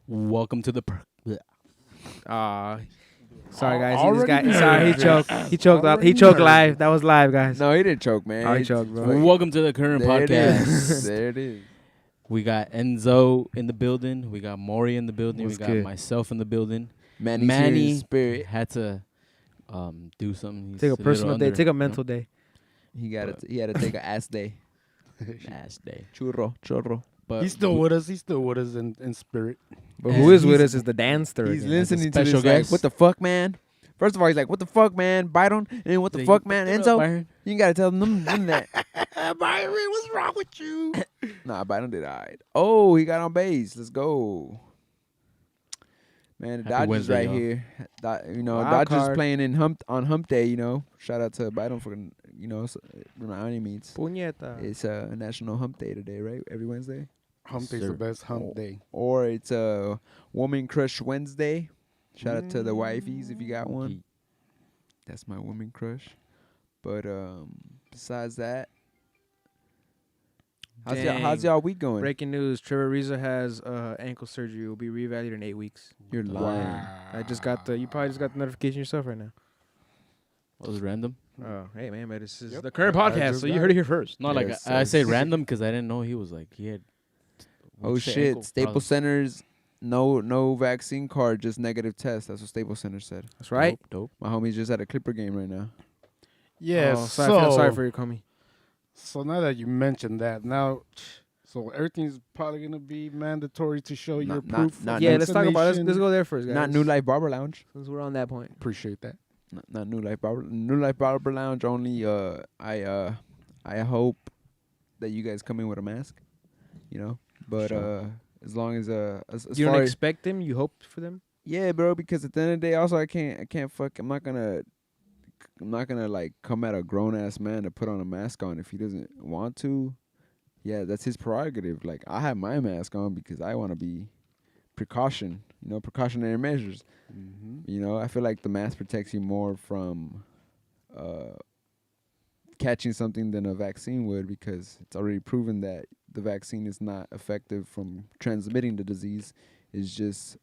Welcome to the. Sorry guys, he Already just got there. sorry he choked Already choked there. live. That was live, guys. No, he didn't choke, man. Oh, he choked, bro. Welcome to the current There it podcast. is. There it is. We got Enzo in the building. We got Maury in the building. What's we got good? myself in the building. Manny's here in Manny spirit. had to do something. He's Take a little personal day. under, Take a you know? mental day. He had to take a ass day. Ass day. Churro. But He's still with us. He's still with us in spirit. But And who is with he's- us is the Danster. He's again. listening to special this like, guest. what the fuck, man? First of all, he's like, what the fuck, man? Byron. And then what the Say, fuck, "You man? fucked it up, Enzo. Byron." You ain't got to tell them that. Byron, what's wrong with you? Nah, Byron did all right. Oh, he got on base. Let's go. Man, the Happy Dodgers Wednesday, right y'all. here. Wild Dodgers card. playing in hump day, Shout out to Byron for, by any means. Puñeta. It's National Hump Day today, right? Every Wednesday. Hump day's Sir. the best hump day. Or it's Woman Crush Wednesday. Shout out to the wifeys if you got one. That's my woman crush. But besides that, how's y'all week going? Breaking news: Trevor Ariza has ankle surgery. Will be reevaluated in 8 weeks. You're lying. I just got the. You probably just got the notification yourself right now. That was random. Oh, hey man, but this is Yep. the current I podcast, just so you got heard it it. here first. Not like Yes, I yes. say random because I didn't know he was like he had. Oh what'd you say, shit! ankle Staples problems? Center's no vaccine card, just negative test. That's what Staples Center said. That's right. Dope. My homie's just at a Clipper game right now. Yeah, Oh, sorry, I feel sorry for you, Comey. So now that you mentioned that, so everything's probably gonna be mandatory to show your Not- proof. not- of Yeah, let's talk about it. Let's vaccination. go there first, guys. Not New Life Barber Lounge. Since we're on that point. Appreciate that. Not New Life Barber. New Life Barber Lounge only. I hope that you guys come in with a mask. But Sure. as long as You don't far as, expect them. You hope for them. yeah, bro. Because at the end of the day, also I can't fuck. I'm not gonna like come at a grown ass man to put on a mask on if he doesn't want to. Yeah, that's his prerogative. Like I have my mask on because I want to be precautionary measures. Mm-hmm. I feel like the mask protects you more from catching something than a vaccine would, because it's already proven that the vaccine is not effective from transmitting the disease. It's just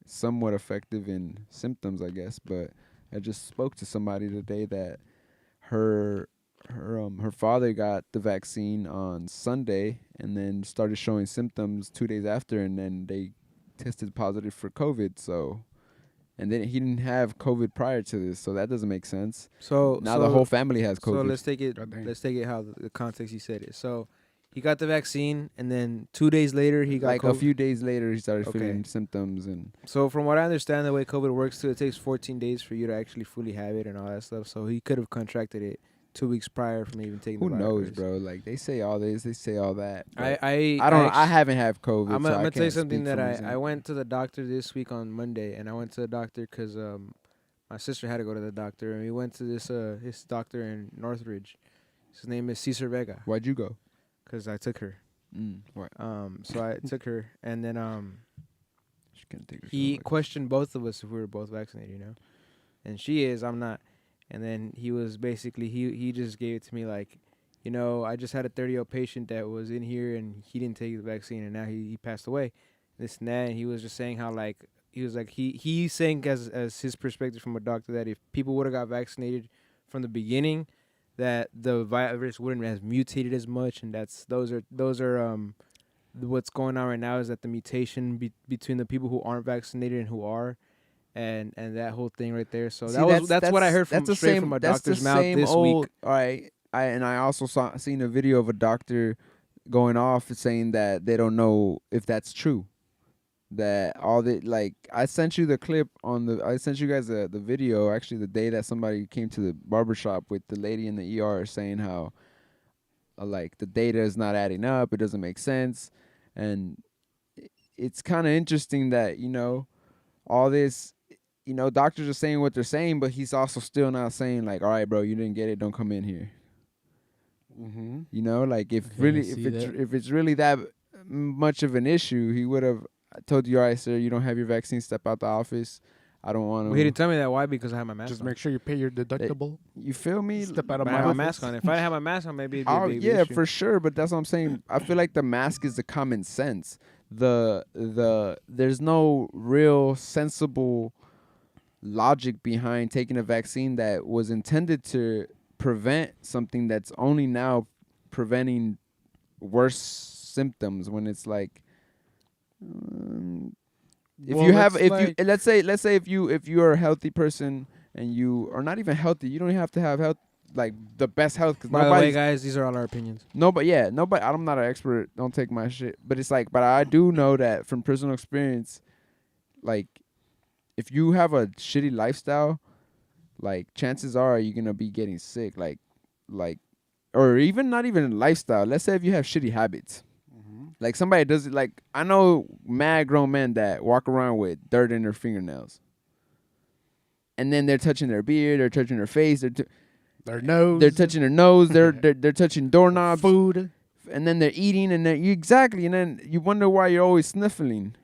somewhat effective in symptoms, I guess. But I just spoke to somebody today that her father got the vaccine on Sunday and then started showing symptoms 2 days after, and then they tested positive for COVID. So, and then he didn't have COVID prior to this, so that doesn't make sense. So Now the whole family has So COVID. let's take it. Goddamn. Let's take it how the context you said it. So he got the vaccine, and then 2 days later he got like COVID. a few days later, he started Okay. feeling symptoms, and So from what I understand, the way COVID works too, it takes 14 days for you to actually fully have it and all that stuff. So he could have contracted it 2 weeks prior from even taking who the knows, virus. bro? Like they say all this, they say all that. but I don't. I actu- haven't had COVID. I'm so I gonna tell you can't something speak that from I example. went to the doctor this week on Monday, and I went to the doctor because my sister had to go to the doctor, and we went to this his doctor in Northridge. His name is Cesar Vega, Why'd you go? because I took her. What? So I took her, and then She couldn't take her he shot, questioned both of us if we were both vaccinated, and she is, I'm not. And then he was basically he just gave it to me like, I just had a 30-year-old patient that was in here and he didn't take the vaccine, and now he passed away, this and that. And he was just saying how like he's saying as his perspective from a doctor that if people would have got vaccinated from the beginning, that the virus wouldn't have mutated as much, and those are what's going on right now is that the mutation between the people who aren't vaccinated and who are, and that whole thing right there. So See, that's what I heard from that's the straight same, from a that's the doctor's mouth same this old, week. All right, I also seen a video of a doctor going off saying that they don't know if that's true. That all the I sent you the clip I sent you guys the video actually the day that somebody came to the barbershop with the lady in the ER saying how the data is not adding up, it doesn't make sense, and it's kind of interesting that all this. Doctors are saying what they're saying, but he's also still not saying all right, bro, you didn't get it, don't come in here. Mm-hmm. If it's really that much of an issue, he would have told you, all right, sir, you don't have your vaccine, step out the office. I don't want to. Well, he didn't tell me that. Why? Because I have my mask Just on. make sure you pay your deductible. You feel me? Step out of But my I have office. my mask on. If I didn't have my mask on, maybe it'd be a big Yeah, issue. for sure. But that's what I'm saying. I feel like the mask is the common sense. there's no real sensible logic behind taking a vaccine that was intended to prevent something that's only now preventing worse symptoms when it's like if Well, you have it's if like- you let's say if you are a healthy person and you are not even healthy, you don't have to have health like the best health because By the way, nobody guys, these are all our opinions. nobody I'm not an expert, don't take my shit, but it's like but I do know that from personal experience, like if you have a shitty lifestyle, like chances are you're gonna be getting sick, like or even not even lifestyle. Let's say if you have shitty habits, like somebody does it. Like I know mad grown men that walk around with dirt in their fingernails, and then they're touching their beard, they're touching their face, Their nose. they're touching their nose, they're touching doorknobs, food. and then they're eating, and then exactly, and then you wonder why you're always sniffling.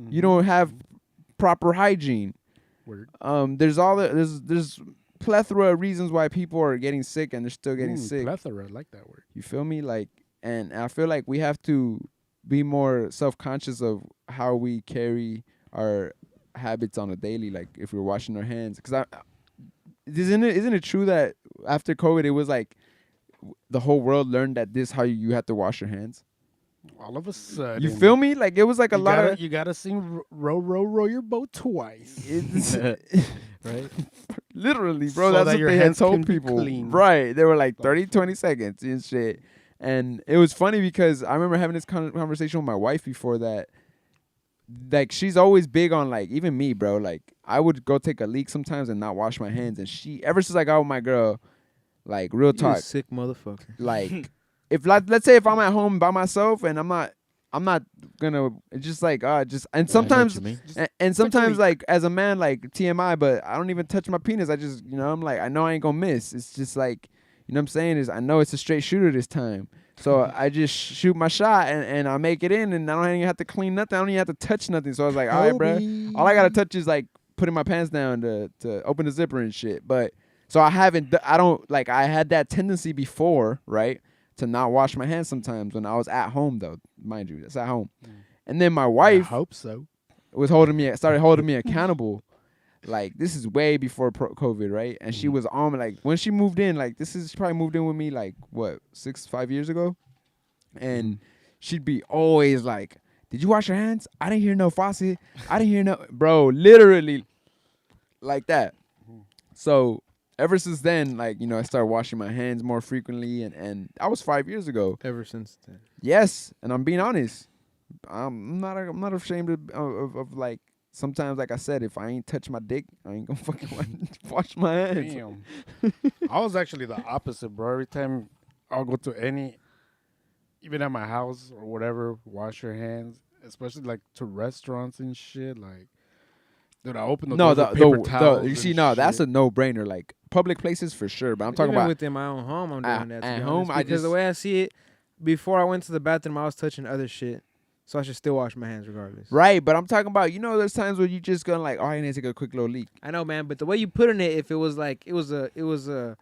You don't have proper hygiene. Word. There's there's plethora of reasons why people are getting sick and they're still getting sick. Plethora, I like that word. You feel me? Like, and I feel like we have to be more self-conscious of how we carry our habits on a daily. Like, if we're washing our hands, because isn't it true that after COVID it was like the whole world learned that this how you have to wash your hands? All of a sudden. You feel me? Like it was like a lot of You gotta sing row your boat twice. Right? literally, bro. So That's that what your they had hands can told be people. clean. Right. They were like 30, 20 seconds and shit. And it was funny because I remember having this conversation with my wife before that. Like, she's always big on, like, even me, bro. Like, I would go take a leak sometimes and not wash my hands. And she, ever since I got with my girl, like, real You talk, sick motherfucker. like, if, like, let's say if I'm at home by myself and I'm not gonna just like and sometimes and sometimes like as a man like TMI, but I don't even touch my penis. I just I'm like I know I ain't gonna miss. It's just like what I'm saying is I know it's a straight shooter this time. So I just shoot my shot and I make it in and I don't even have to clean nothing. I don't even have to touch nothing. So I was like, all right, bro. All I gotta touch is like putting my pants down to open the zipper and shit. But so I had that tendency before, right? To not wash my hands sometimes when I was at home, though, mind you, that's at home. And then my wife I hope so. started holding me accountable. Like this is way before COVID, right? And she was on me like when she moved in. Like she probably moved in with me like what 5 years ago, and she'd be always like, "Did you wash your hands? I didn't hear no faucet. I didn't hear no bro." Literally, like that. So. Ever since then, like, I started washing my hands more frequently, and that was 5 years ago. Ever since then. Yes, and I'm being honest. I'm not ashamed of like, sometimes, like I said, if I ain't touch my dick, I ain't gonna fucking wash my hands. Damn. I was actually the opposite, bro. Every time I'll go to even at my house or whatever, wash your hands, especially like to restaurants and shit, like. Dude, I open the doors with paper towels you see, and no, that's shit. a no-brainer. Like public places for sure, but I'm talking Even about within my own home, I'm doing that. To at be home, honest, because the way I see it, before I went to the bathroom, I was touching other shit, so I should still wash my hands regardless. right. But I'm talking about there's times where you just gonna like, oh, I need to take a quick little leak. I know, man, but the way you put in it, if it was like it was a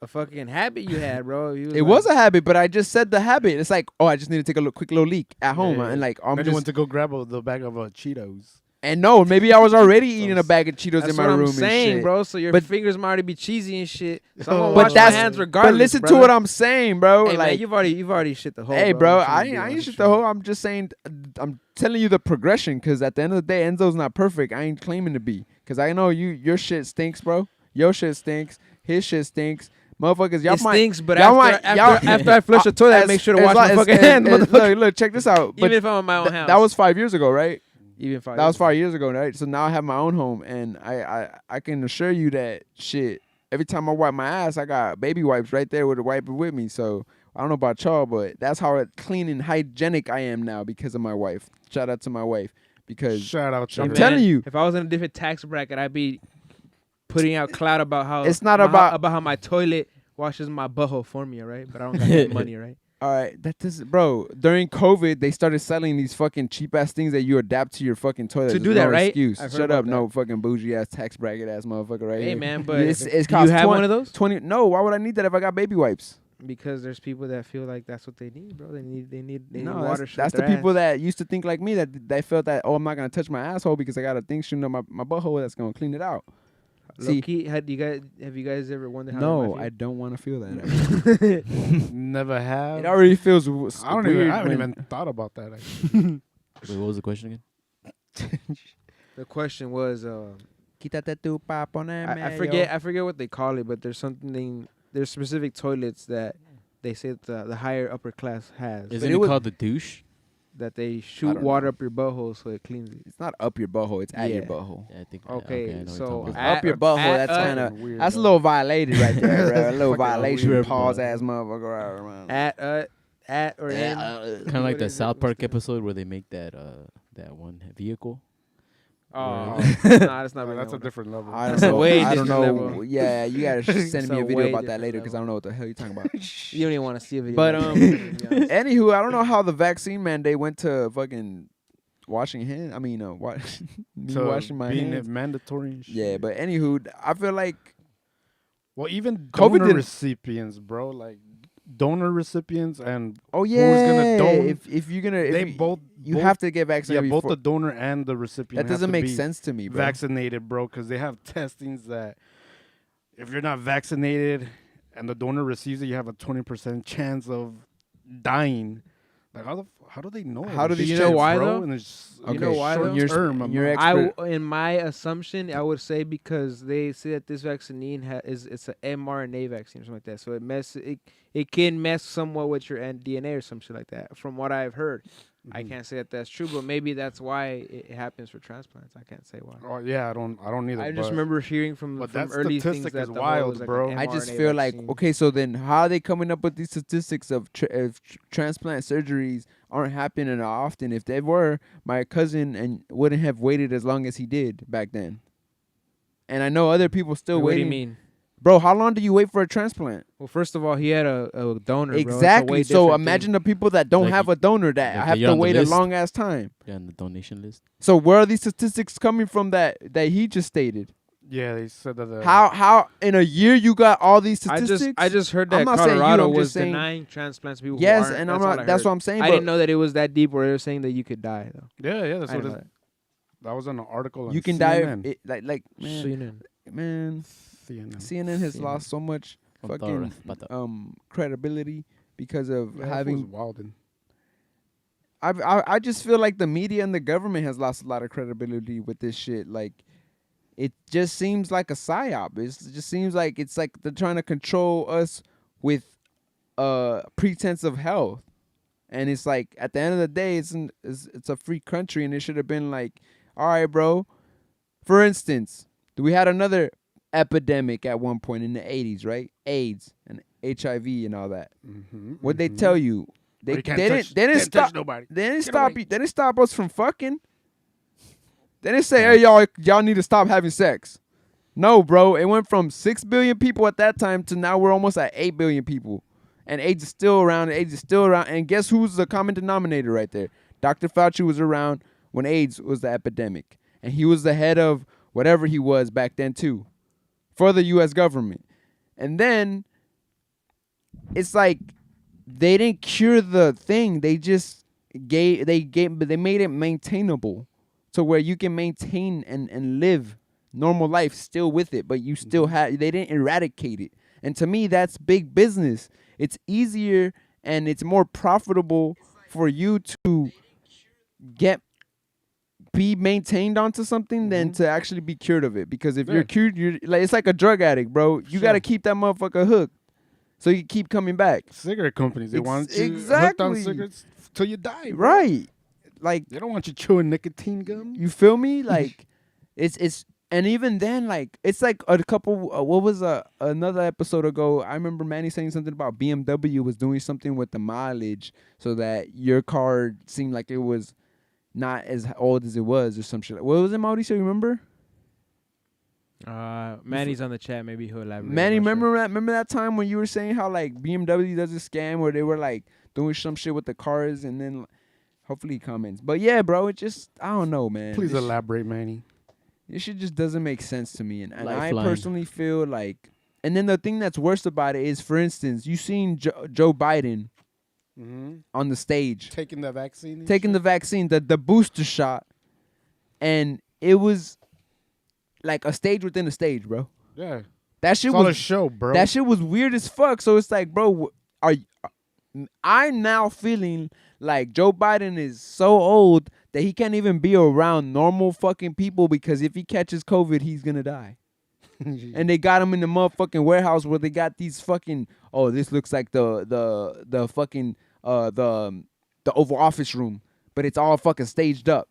fucking habit you had, bro. It was a habit, but I just said the habit. It's like, oh, I just need to take a quick little leak at home, Yeah. and like I'm Then just you went to go grab the bag of Cheetos. and no, maybe I was already eating a bag of Cheetos That's in my what room I'm saying, and shit. bro. So your But- fingers might already be cheesy and shit. So I'm gonna But wash my that's- hands regardless. But listen to brother. what I'm saying, bro. Hey, like, man, you've already shit the hole. hey, bro, You I shouldn't be ain't on shit shit. the whole. I'm just saying, I'm telling you the progression, because at the end of the day, Enzo's not perfect. I ain't claiming to be, because I know your shit stinks, bro. Your shit stinks. His shit stinks. Motherfuckers, y'all It might. stinks, but y'all after I flush the toilet, I make sure to wash my fucking hands, motherfucker. Look, check this out. But Even if I'm in my own house. that was 5 years ago, right? Even 5 That was 5 years ago, right? So now I have my own home, and I can assure you that shit. Every time I wipe my ass, I got baby wipes right there with a wiper with me. So I don't know about y'all, but that's how clean and hygienic I am now because of my wife. Shout out to my wife, because Shout out to I'm her. telling you. If I was in a different tax bracket, I'd be putting out clout about how It's not about how my toilet washes my butthole for me, right? But I don't got that money, right? All right, that does, bro. During COVID, they started selling these fucking cheap ass things that you adapt to your fucking toilet. To There's do that, no right? Excuse. I've heard Shut up, about no fucking bougie ass tax bracket ass motherfucker right Hey, here. man, but it's do cost you have one of those? 20. No, why would I need that if I got baby wipes? Because there's people that feel like that's what they need, bro. They need No, water. that's the people that used to think like me, that they felt that, oh, I'm not gonna touch my asshole because I got a thing shooting up my butthole that's gonna clean it out. See, Low-key, have you guys ever wondered how no, that I might don't want to feel that. feel? Never have. It already feels I don't weird. even. I haven't when- even thought about that. Actually. Wait, what was the question again? The question was, Quítate tu papo, I forget what they call it, but there's specific toilets that they say that the higher upper class has Isn't it it was- called the douche? that they I shoot don't water know. up your butthole so it cleans it. It's not up your butthole. It's at your Yeah. butthole. Yeah, I think. Okay, I know what so you're talking at- Up your butthole. at- That's kind of Weird, that's a though. little violated right there, bro. A little Fucking violation. weird, Pause bro. ass motherfucker. Right around. At or in. Kind of like What the is it? South What's Park the- episode where they make that one vehicle. Oh, Wow. nah, that's not. That's a different level. I don't That's a know. way I don't different know. level. Yeah, you gotta send It's me a a video way about that different later because I level. don't know what the hell you're talking about. You don't even want to see a video. But, about it, to be honest. Anywho, I don't know how the vaccine mandate went to fucking washing hands. I mean, me So washing my being hands. mandatory. And shit. Yeah, but anywho, I feel like Well, even COVID donor didn't- recipients, bro, like donor recipients and oh yeah, gonna don- if you're gonna, if they you, both you both- have to get yeah, vaccinated. both before. the donor and the recipient. That doesn't have to make be sense to me, bro. vaccinated, bro, because they have testings that if you're not vaccinated and the donor receives it, you have a 20% chance of dying. Like how do they know? How all do this these shit, checks, why, bro? though? And it's You know why, though? You're- short-term you're amount. In my assumption, I would say because they say that this vaccine it's an mRNA vaccine or something like that. So it can mess somewhat with your DNA or some shit like that. From what I've heard, I Mhm. can't say that that's true, but maybe that's why it happens for transplants. I can't say why. Oh yeah, I don't either. I just but- remember hearing from but from that early things statistic that is the whole wild, was like bro. an I just mRNA feel like, vaccine. okay, so then how are they coming up with these statistics of transplant surgeries aren't happening often? If they were, my cousin and wouldn't have waited as long as he did back then. And I know other people still What do waiting. you mean? Bro, how long do you wait for a transplant? Well, first of all, he had a donor. Bro. It's a Exactly. way So different imagine thing. the people that don't Like have a donor that like have you're to on the wait a list. long ass time. Yeah, on the donation list. So where are these statistics coming from that he just stated? Yeah, they said that. How in a year you got all these statistics? I just heard I'm that not saying you, Colorado I'm just was saying- denying transplants to people. Yes, who aren't. and That's I'm all not. I That's heard. what I'm saying. I but didn't know that it was that deep where they were saying that you could die though. Yeah, that's I what didn't it, know that was an article. On you can die CNN. like that. man, man. CNN. CNN has CNN. lost so much fucking Pata. credibility because of Yeah, that was having. Walden. I just feel like the media and the government has lost a lot of credibility with this shit. Like, it just seems like a psyop. It just seems like it's like they're trying to control us with pretense of health, and it's like at the end of the day, it's a free country, and it should have been like, all right, bro. For instance, we had another epidemic at one point in the 80s, right? AIDS and HIV and all that. Mm-hmm, What'd they tell you? They you can't didn't touch, they didn't can't stop touch nobody. they didn't Get stop away. you. They didn't stop us from fucking. They didn't say, "Hey, y'all need to stop having sex." No, bro. It went from 6 billion people at that time to now we're almost at 8 billion people, and AIDS is still around. AIDS is still around. And guess who's the common denominator right there? Dr. Fauci was around when AIDS was the epidemic, and he was the head of whatever he was back then too, for the U.S. government. And then it's like they didn't cure the thing. They just they made it maintainable to where you can maintain and live normal life still with it, but you still have, they didn't eradicate it. And to me, that's big business. It's easier and it's more profitable for you to be maintained onto something than to actually be cured of it. Because if Yeah. you're cured, you're like, it's like a drug addict, bro. You got to keep that motherfucker hooked so you keep coming back. Cigarette companies, they want you hooked exactly. on cigarettes till you die. Bro. Right. Like, They don't want you chewing nicotine gum. you feel me? Like, it's and even then, like, it's like a couple. What was another episode ago? I remember Manny saying something about BMW was doing something with the mileage so that your car seemed like it was not as old as it was or some shit. What was it, Mauricio? You remember? Manny's on the chat. Maybe he'll elaborate. Manny, I'm not sure. remember that time when you were saying how like BMW does a scam where they were like doing some shit with the cars and then hopefully he comments. But yeah, bro, it just I don't know, man. Please This- elaborate, Manny. This shit just doesn't make sense to me, and I Lifeline. personally feel like And then the thing that's worse about it is, for instance, you seen Joe Biden on the stage taking the vaccine. taking the vaccine, the booster shot, and it was like a stage within a stage, bro. Yeah, That shit it's all a was show, bro. that shit was weird as fuck. So it's like, bro, I'm now feeling like Joe Biden is so old that he can't even be around normal fucking people because if he catches COVID, he's gonna die. And they got him in the motherfucking warehouse where they got these fucking, oh, this looks like the fucking the Oval Office room, but it's all fucking staged up.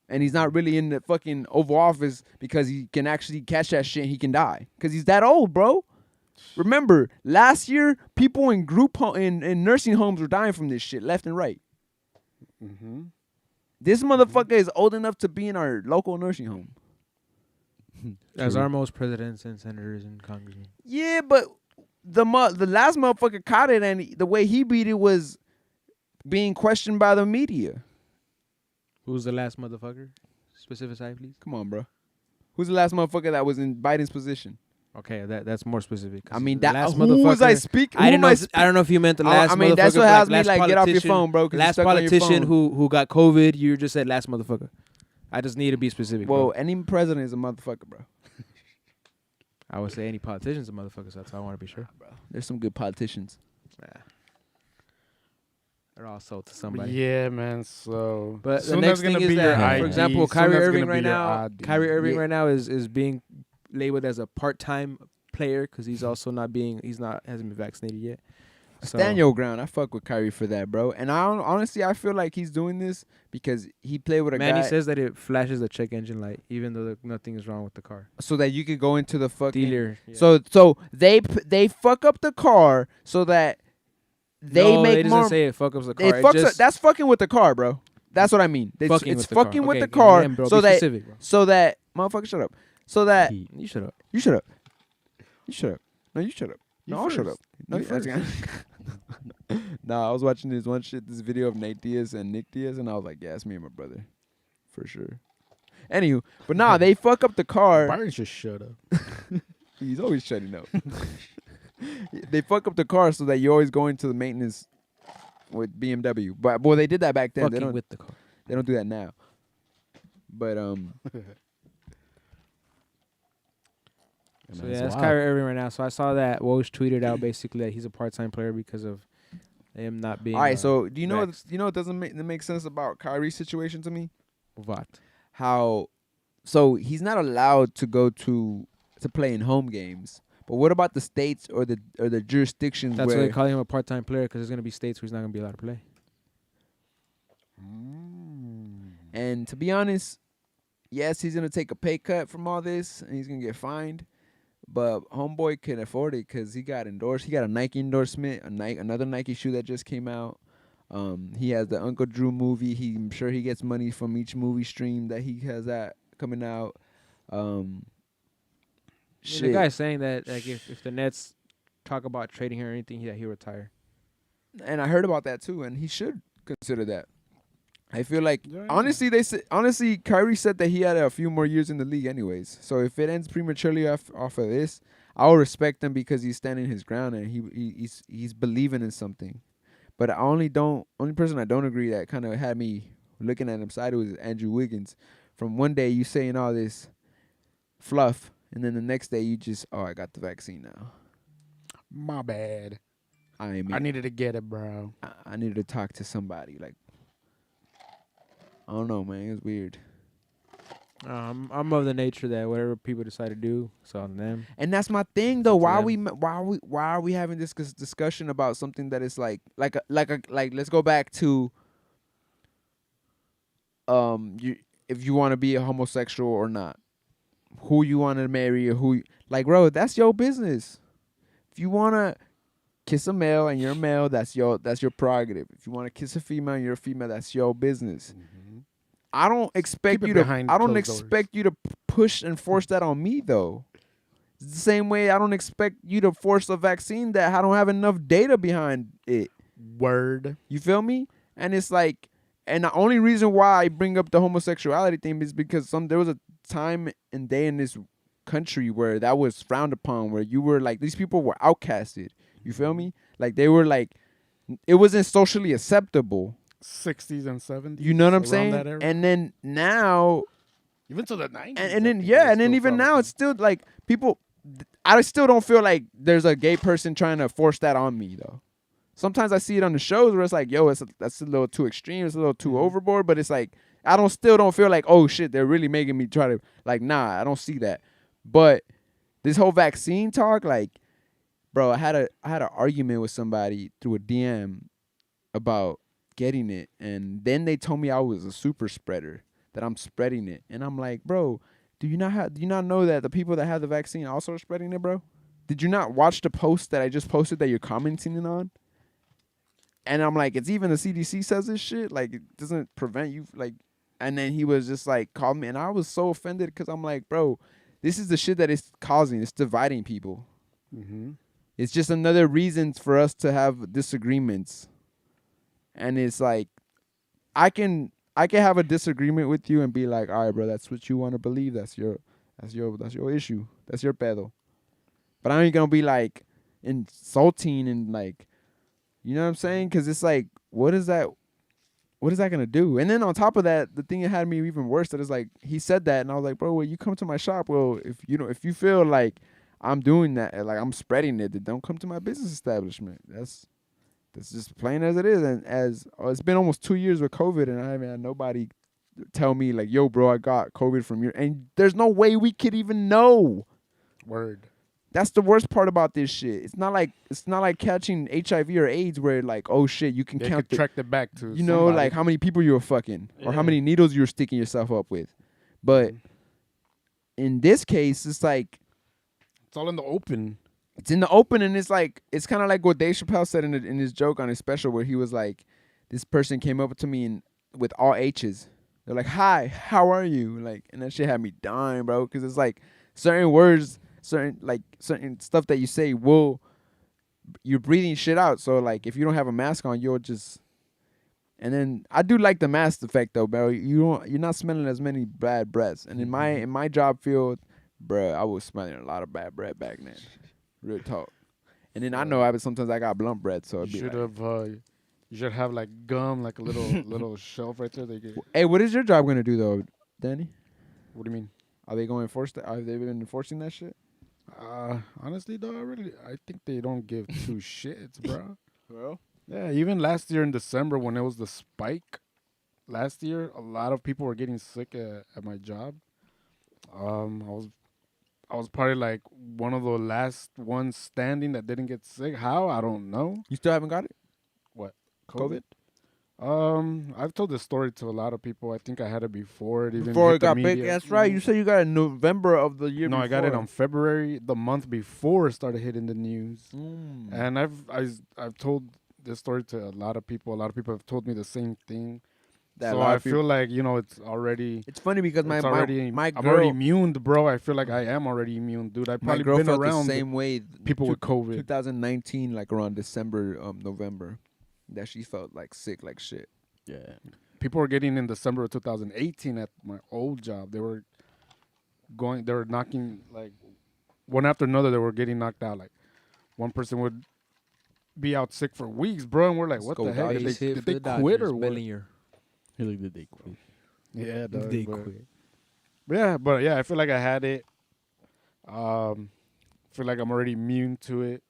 And he's not really in the fucking Oval Office because he can actually catch that shit and he can die. Because he's that old, bro. Remember, last year, people in in nursing homes were dying from this shit, left and right. This motherfucker is old enough to be in our local nursing home. As our most presidents and senators and congressmen. Yeah, but the last motherfucker caught it, and the way he beat it was being questioned by the media. Who's the last motherfucker? Specific side, please. Come on, bro. Who's the last motherfucker that was in Biden's position? Okay, that's more specific. 'Cause I mean, the that last who was I motherfucker- speaking? I don't know if you meant the last. I mean, that's what has me last like get off your politician- phone, bro. 'Cause you're Last stuck on your politician phone. who got COVID. You just said last motherfucker. I just need to be specific. Well, bro. any president is a motherfucker, bro. I would say any politician's a motherfucker. So that's how I want to be sure. There's some good politicians. Yeah. They're all sold to somebody. Yeah, man. So, But the soon next that's gonna thing is be your that, ID. for example, Soon Kyrie that's Irving gonna right be your now, ID. Kyrie Irving Yeah. right now is being labeled as a part-time player because he's also hasn't been vaccinated yet. I So- stand your ground. I fuck with Kyrie for that, bro. And honestly, I feel like he's doing this because he played with a Manny guy says that it flashes the check engine light, even though nothing is wrong with the car. so that you could go into the fucking Dealer. Yeah. So they fuck up the car so that they no, make it doesn't more. say it fuck up the It car. fucks just that's fucking with the car, bro. That's what I mean. It's fucking with the fucking car. with Okay, the car again, bro, so be that specific, bro. motherfucker, shut up. So that You shut up. you shut up. You shut up. No, you shut up. No, I'll shut first. up. No, You that's Nah, I was watching this video of Nate Diaz and Nick Diaz, and I was like, yeah, it's me and my brother, for sure. Anywho, but nah, they fuck up the car. Byron just shut up. He's always shutting up. They fuck up the car so that you always go into the maintenance with BMW. But boy, they did that back then. Fucking with the car. They don't do that now. But So yeah, that's Kyrie Irving right now. So I saw that Woj tweeted out basically that he's a part-time player because of him not being. all right. So do you know vaxxed. what doesn't make sense about Kyrie's situation to me? What? How so he's not allowed to go to play in home games. But what about the states or the jurisdictions That's why where they call him a part-time player because there's gonna be states where he's not gonna be allowed to play. and to be honest, yes, he's gonna take a pay cut from all this and he's gonna get fined. But homeboy can afford it because he got endorsed. He got a Nike endorsement, another Nike shoe that just came out. He has the Uncle Drew movie. I'm sure he gets money from each movie stream that he has that coming out. The Shit. guy's saying that like if the Nets talk about trading him or anything, that he'll retire. And I heard about that too, and he should consider that. I feel like Yeah. honestly, Kyrie said that he had a few more years in the league anyways. So if it ends prematurely off of this, I'll respect him because he's standing his ground and he's believing in something. But only person I don't agree that kind of had me looking at him sideways is Andrew Wiggins. From one day you saying all this fluff, and then the next day you just, I got the vaccine now. My bad. I needed to get it, bro. I needed to talk to somebody. Like, I don't know, man. It was weird. I'm of the nature that whatever people decide to do, it's on them. And that's my thing, though. To Why are we having this discussion about something that is like let's go back to if you want to be a homosexual or not, who you want to marry or bro, that's your business. If you want to kiss a male and you're a male, that's your prerogative. If you want to kiss a female and you're a female, that's your business. I don't expect Keep it you to. behind I don't closed doors. expect you to push and force that on me, though. It's the same way I don't expect you to force a vaccine that I don't have enough data behind it. Word. You feel me? And it's like, and the only reason why I bring up the homosexuality thing is because there was a time and day in this country where that was frowned upon, where you were like, these people were outcasted. You feel me? Like they were like, it wasn't socially acceptable. 60s and 70s. You know what I'm around saying? That era. And then now, Even to the 90s. and then yeah, and then even now it's still like people. I still don't feel like there's a gay person trying to force that on me though. Sometimes I see it on the shows where it's like, yo, that's a little too extreme, it's a little too overboard. But it's like still don't feel like, oh shit, they're really making me try to like, nah, I don't see that. But this whole vaccine talk, like, bro, I had an argument with somebody through a DM about getting it, and then they told me I was a super spreader, that I'm spreading it, and I'm like, bro, do you not know that the people that have the vaccine also are spreading it, bro? Did you not watch the post that I just posted that you're commenting on? And I'm like, it's even the CDC says this shit, like it doesn't prevent you, like. And then he was just like, called me, and I was so offended because I'm like, bro, this is the shit that it's causing. It's dividing people. Mm-hmm. It's just another reason for us to have disagreements. And it's like, I can have a disagreement with you and be like, all right, bro, that's what you want to believe. That's your issue. That's your pedo. But I ain't gonna be like insulting and like, you know what I'm saying? Because it's like, what is that gonna do? And then on top of that, the thing that had me even worse, that is like, he said that, and I was like, bro, well, you come to my shop. Well, if you feel like I'm doing that, like I'm spreading it, then don't come to my business establishment. That's just plain as it is. And it's been almost 2 years with COVID, and I haven't had nobody tell me like, yo, bro, I got COVID from you. And there's no way we could even know. Word. That's the worst part about this shit. It's not like catching HIV or AIDS where like, oh shit, you can count track it back to you know, somebody. like how many people you were fucking or how many needles you were sticking yourself up with. But in this case, it's like, it's all in the open. it's in the open, and it's like, it's kind of like what Dave Chappelle said in his joke on his special, where he was like, this person came up to me with all H's. They're like, hi, how are you? Like, and that shit had me dying, bro, because it's like certain words, certain stuff that you say you're breathing shit out. So like, if you don't have a mask on, you'll just. And then I do like the mask effect though, bro. You're not smelling as many bad breaths. And in my job field, bro, I was smelling a lot of bad breath back then. Real talk. And then I know sometimes I got blunt breath, so You should have like gum, like a little shelf right there. Hey, what is your job gonna do though, Danny? What do you mean? Are they going to enforce that? Have they been enforcing that shit? Honestly, though, I think they don't give two shits, bro. Well, Yeah, even last year in December when it was the spike, last year a lot of people were getting sick at my job. I was probably like one of the last ones standing that didn't get sick. How? I don't know. you still haven't got it? What? COVID? I've told this story to a lot of people. I think I had it before it even Before hit it got the big? media. That's right. You said you got it in November of the year No, before. I got it on February, the month before it started hitting the news. Mm. And I've told this story to a lot of people. A lot of people have told me the same thing. So I feel like, it's already. It's funny because my I'm girl, already immune, bro. I feel like I am already immune, dude. I've my probably girl been felt around the same way. people with COVID. 2019, like around December, November, that she felt like sick, like shit. Yeah. People were getting in December of 2018 at my old job. They were knocking, like, one after another, they were getting knocked out. Like, one person would be out sick for weeks, bro. And we're like, what the heck? Did they quit or what? He looked at they quit. Yeah, dog, They but- quit. But I feel like I had it. Feel like I'm already immune to it.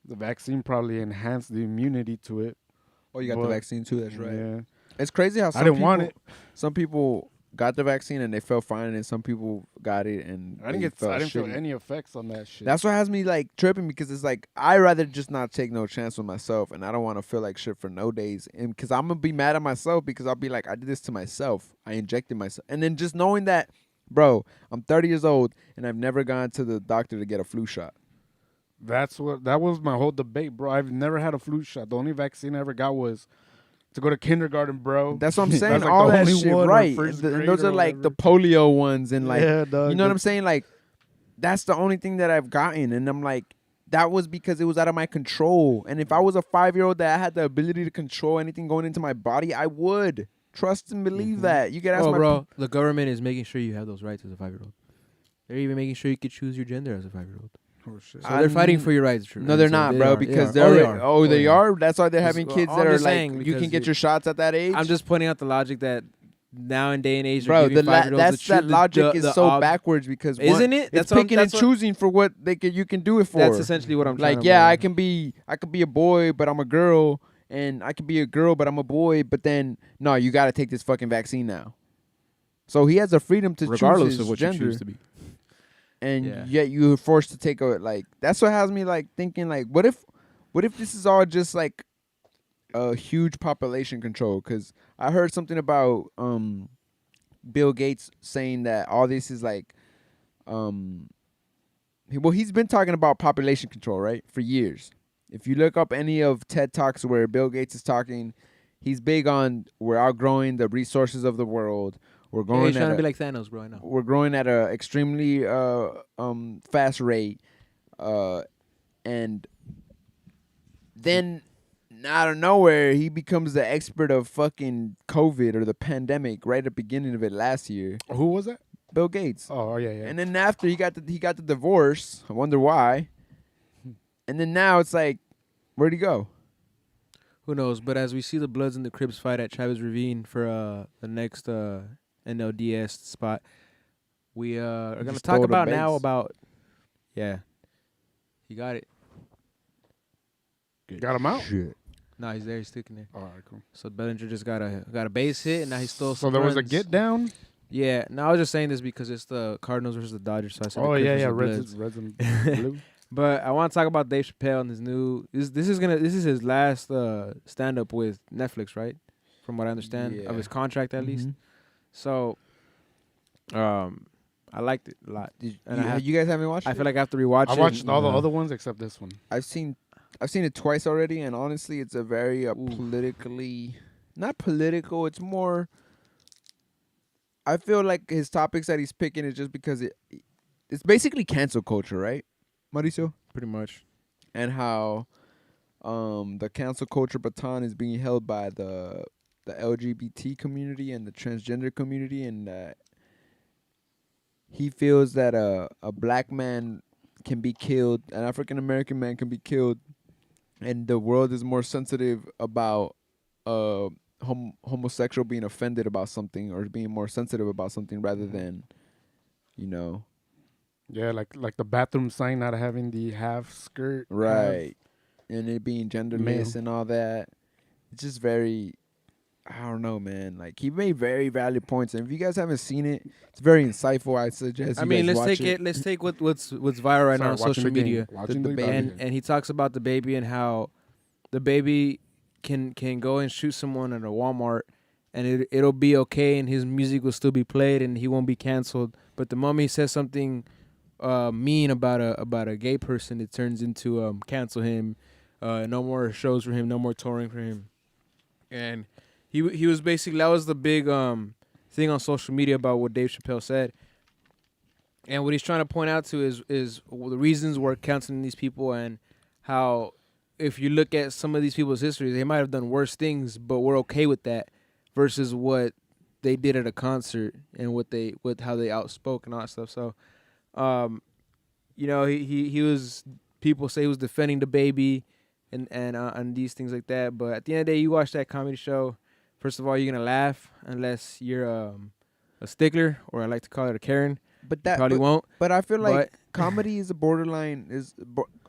The vaccine probably enhanced the immunity to it. Oh, you got the But- vaccine too. That's right. Yeah. It's crazy how I didn't want it. Some people got the vaccine and they felt fine, and some people got it and I didn't feel any effects on that shit. That's what has me like tripping, because it's like I rather just not take no chance with myself, and I don't want to feel like shit for no days, and because I'm gonna be mad at myself because I'll be like, I did this to myself. I injected myself, and then just knowing that, bro, I'm 30 years old and I've never gone to the doctor to get a flu shot. that was my whole debate, bro. I've never had a flu shot. The only vaccine I ever got was to go to kindergarten, bro. That's what I'm saying. That's like all the that only shit, one, or right? first And grade those or are like the whatever. polio ones, and like, Yeah, dog, you know what I'm saying? Like, that's the only thing that I've gotten, and I'm like, that was because it was out of my control. And if I was a 5-year-old that had the ability to control anything going into my body, I would trust and believe that. You can ask Oh, my bro, the government is making sure you have those rights as a 5-year-old. They're even making sure you could choose your gender as a 5-year-old. Oh shit. So they're fighting for your rights. No, they're not, bro. Because they they're are. they yeah. are. That's why they're Just- having kids I'm that are just like saying you can because get your shots at that age. I'm just pointing out the logic that now in day and age, bro. they're giving 5-year-olds That logic is so backwards because Isn't it? It's That's what I'm- picking and that's what- choosing for what you can do it for. That's essentially what I'm trying like. to Yeah, say. I could be a boy, but I'm a girl, and I could be a girl, but I'm a boy. But then no, you got to take this fucking vaccine now. So he has the freedom to regardless choose his of what gender. you choose to be. And Yeah. yet you're forced to take a like. That's what has me like thinking like, what if this is all just like a huge population control? Because I heard something about Bill Gates saying that all this is like he's been talking about population control, right, for years. If you look up any of TED Talks where Bill Gates is talking, he's big on we're outgrowing the resources of the world. We're Yeah, going he's trying to at be like Thanos, bro. I know. we're growing at a extremely fast rate, and then out of nowhere he becomes the expert of fucking COVID or the pandemic right at the beginning of it last year. Who was that? Bill Gates. Oh yeah. And then after he got the divorce, I wonder why. And then now it's like, where'd he go? Who knows? But as we see the Bloods and the Crips fight at Travis Ravine for the next NLDS spot, we are going to Just talk throw the about now base. about he got it. Got him out. Shit. Nah, he's there. He's sticking there. All right, cool. So Bellinger just got a base hit, and now he stole. So some there was a runs. get down. Yeah. No, I was just saying this because it's the Cardinals versus the Dodgers. So I said the Oh Crips yeah, versus the yeah. Bloods. Reds and blue. But I want to talk about Dave Chappelle and his new. This is his last stand up with Netflix, right? From what I understand Yeah. of his contract, at least. Mhm. So, I liked it a lot. And You guys haven't watched I it? feel like I have to rewatch I it. watched all the other ones except this one. I've seen it twice already, and honestly, it's a very politically not political. It's more. I feel like his topics that he's picking is just because it's basically cancel culture, right, Mauricio? pretty much. And how the cancel culture baton is being held by the LGBT community and the transgender community, and he feels that a black man can be killed, an African American man can be killed, and the world is more sensitive about homosexual being offended about something or being more sensitive about something rather than, you know. Yeah, like the bathroom sign not having the half skirt. Right. And it being genderless Male. and all that. It's just very, I don't know, man. Like, he made very valid points. And if you guys haven't seen it, it's very insightful. I suggest I you mean, guys let's watch take it. Let's take what's viral right now on social media. Watching The the baby. game. And he talks about the baby and how the baby can go and shoot someone at a Walmart, and it'll be okay, and his music will still be played, and he won't be canceled. But the moment he says something mean about a gay person, it turns into cancel him. No more shows for him, no more touring for him. And he was basically, that was the big thing on social media about what Dave Chappelle said. And what he's trying to point out to is the reasons we're canceling these people, and how if you look at some of these people's history, they might have done worse things, but we're okay with that, versus what they did at a concert and with how they outspoke and all that stuff. So, you know, he was, people say he was defending the baby and these things like that. But at the end of the day, you watch that comedy show, first of all, you're gonna laugh unless you're a stickler, or I like to call it a Karen. But that Probably won't. But I feel like But comedy is a borderline.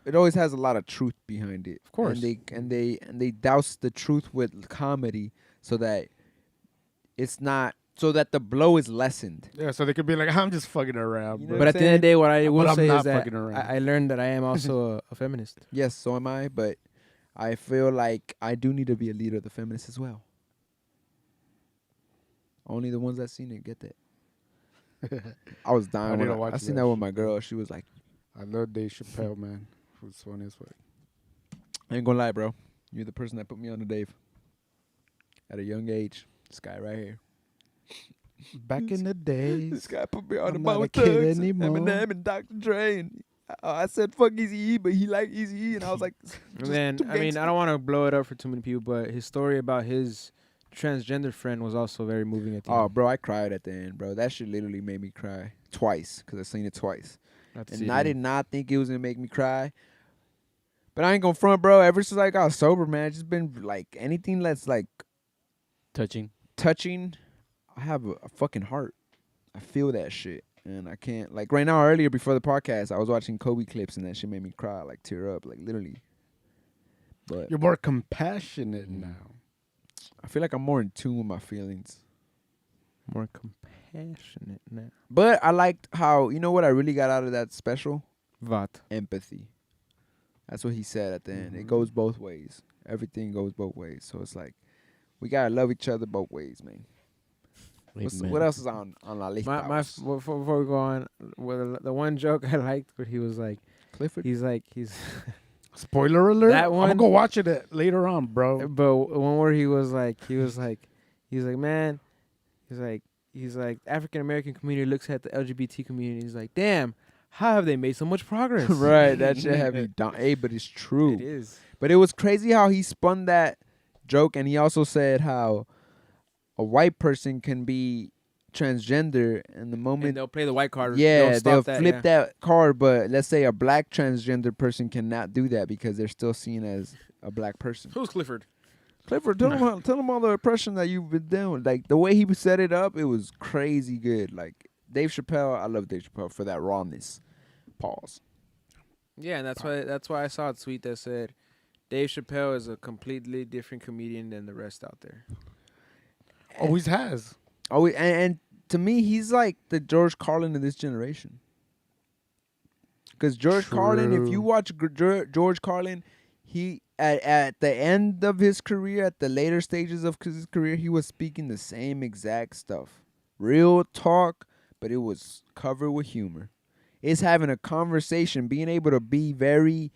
It always has a lot of truth behind it. Of course. And they douse the truth with comedy so that it's not, so that the blow is lessened. Yeah, so they could be like, I'm just fucking around. You bro. know But at the end of the day, what I will I'm say not is that fucking around. I learned that I am also a feminist. Yes, so am I. But I feel like I do need to be a leader of the feminists as well. Only the ones that seen it get that. I was I dying need when to watch I seen that that with shit, my girl. She was like, I love Dave Chappelle, man. It's funny as fuck. I ain't gonna lie, bro. You're the person that put me on to Dave. At a young age. This guy right here. Back in the days. This guy put me on I'm the not a Bone kid Thugs, anymore. Eminem and Dr. Dre. And I said fuck Eazy-E, but he liked Eazy-E, and I was like, And then, I mean, I don't want to blow it up for too many people, but his story about his transgender friend was also very moving at the oh, end. bro, I cried at the end, bro. That shit literally made me cry. twice because I seen it twice, That's and I did not think it was gonna make me cry. But I ain't gonna front, bro. Ever since I got sober, man, it's just been like anything that's like Touching. touching. I have a fucking heart. I feel that shit, and I can't like right now. Earlier before the podcast, I was watching Kobe clips, and that shit made me cry, like tear up, like literally. But You're more compassionate now. I feel like I'm more in tune with my feelings. more compassionate now. But I liked how what I really got out of that special? What? Empathy. That's what he said at the end. It Mhm. goes both ways. Everything goes both ways. So it's like we gotta love each other both ways, man. Amen. What else is on la lista? Before we go on, the one joke I liked, where he was like, Clifford? he's Spoiler alert. That I'm one- gonna go watch it later on, bro. but one where he was like, man, he's like, African American community looks at the LGBT community. He's like, damn, how have they made so much progress? Right, that shit had me down. Hey, but it's true. It is. But it was crazy how he spun that joke, and he also said how a white person can be transgender, and the And moment they'll play the white card. they'll stop that, flip yeah. that card, but let's say a black transgender person cannot do that because they're still seen as a black person. Who's Clifford? Clifford, tell him all the oppression that you've been doing. Like the way he set it up, it was crazy good. Like Dave Chappelle, I love Dave Chappelle for that rawness. Pause. Yeah, and that's why I saw a tweet that said, Dave Chappelle is a completely different comedian than the rest out there. Always has. Oh, and to me, he's like the George Carlin of this generation. Because George Carlin, if you True. watch George Carlin, he at the end of his career, at the later stages of his career, he was speaking the same exact stuff, real talk, but it was covered with humor. It's having a conversation, being able to be very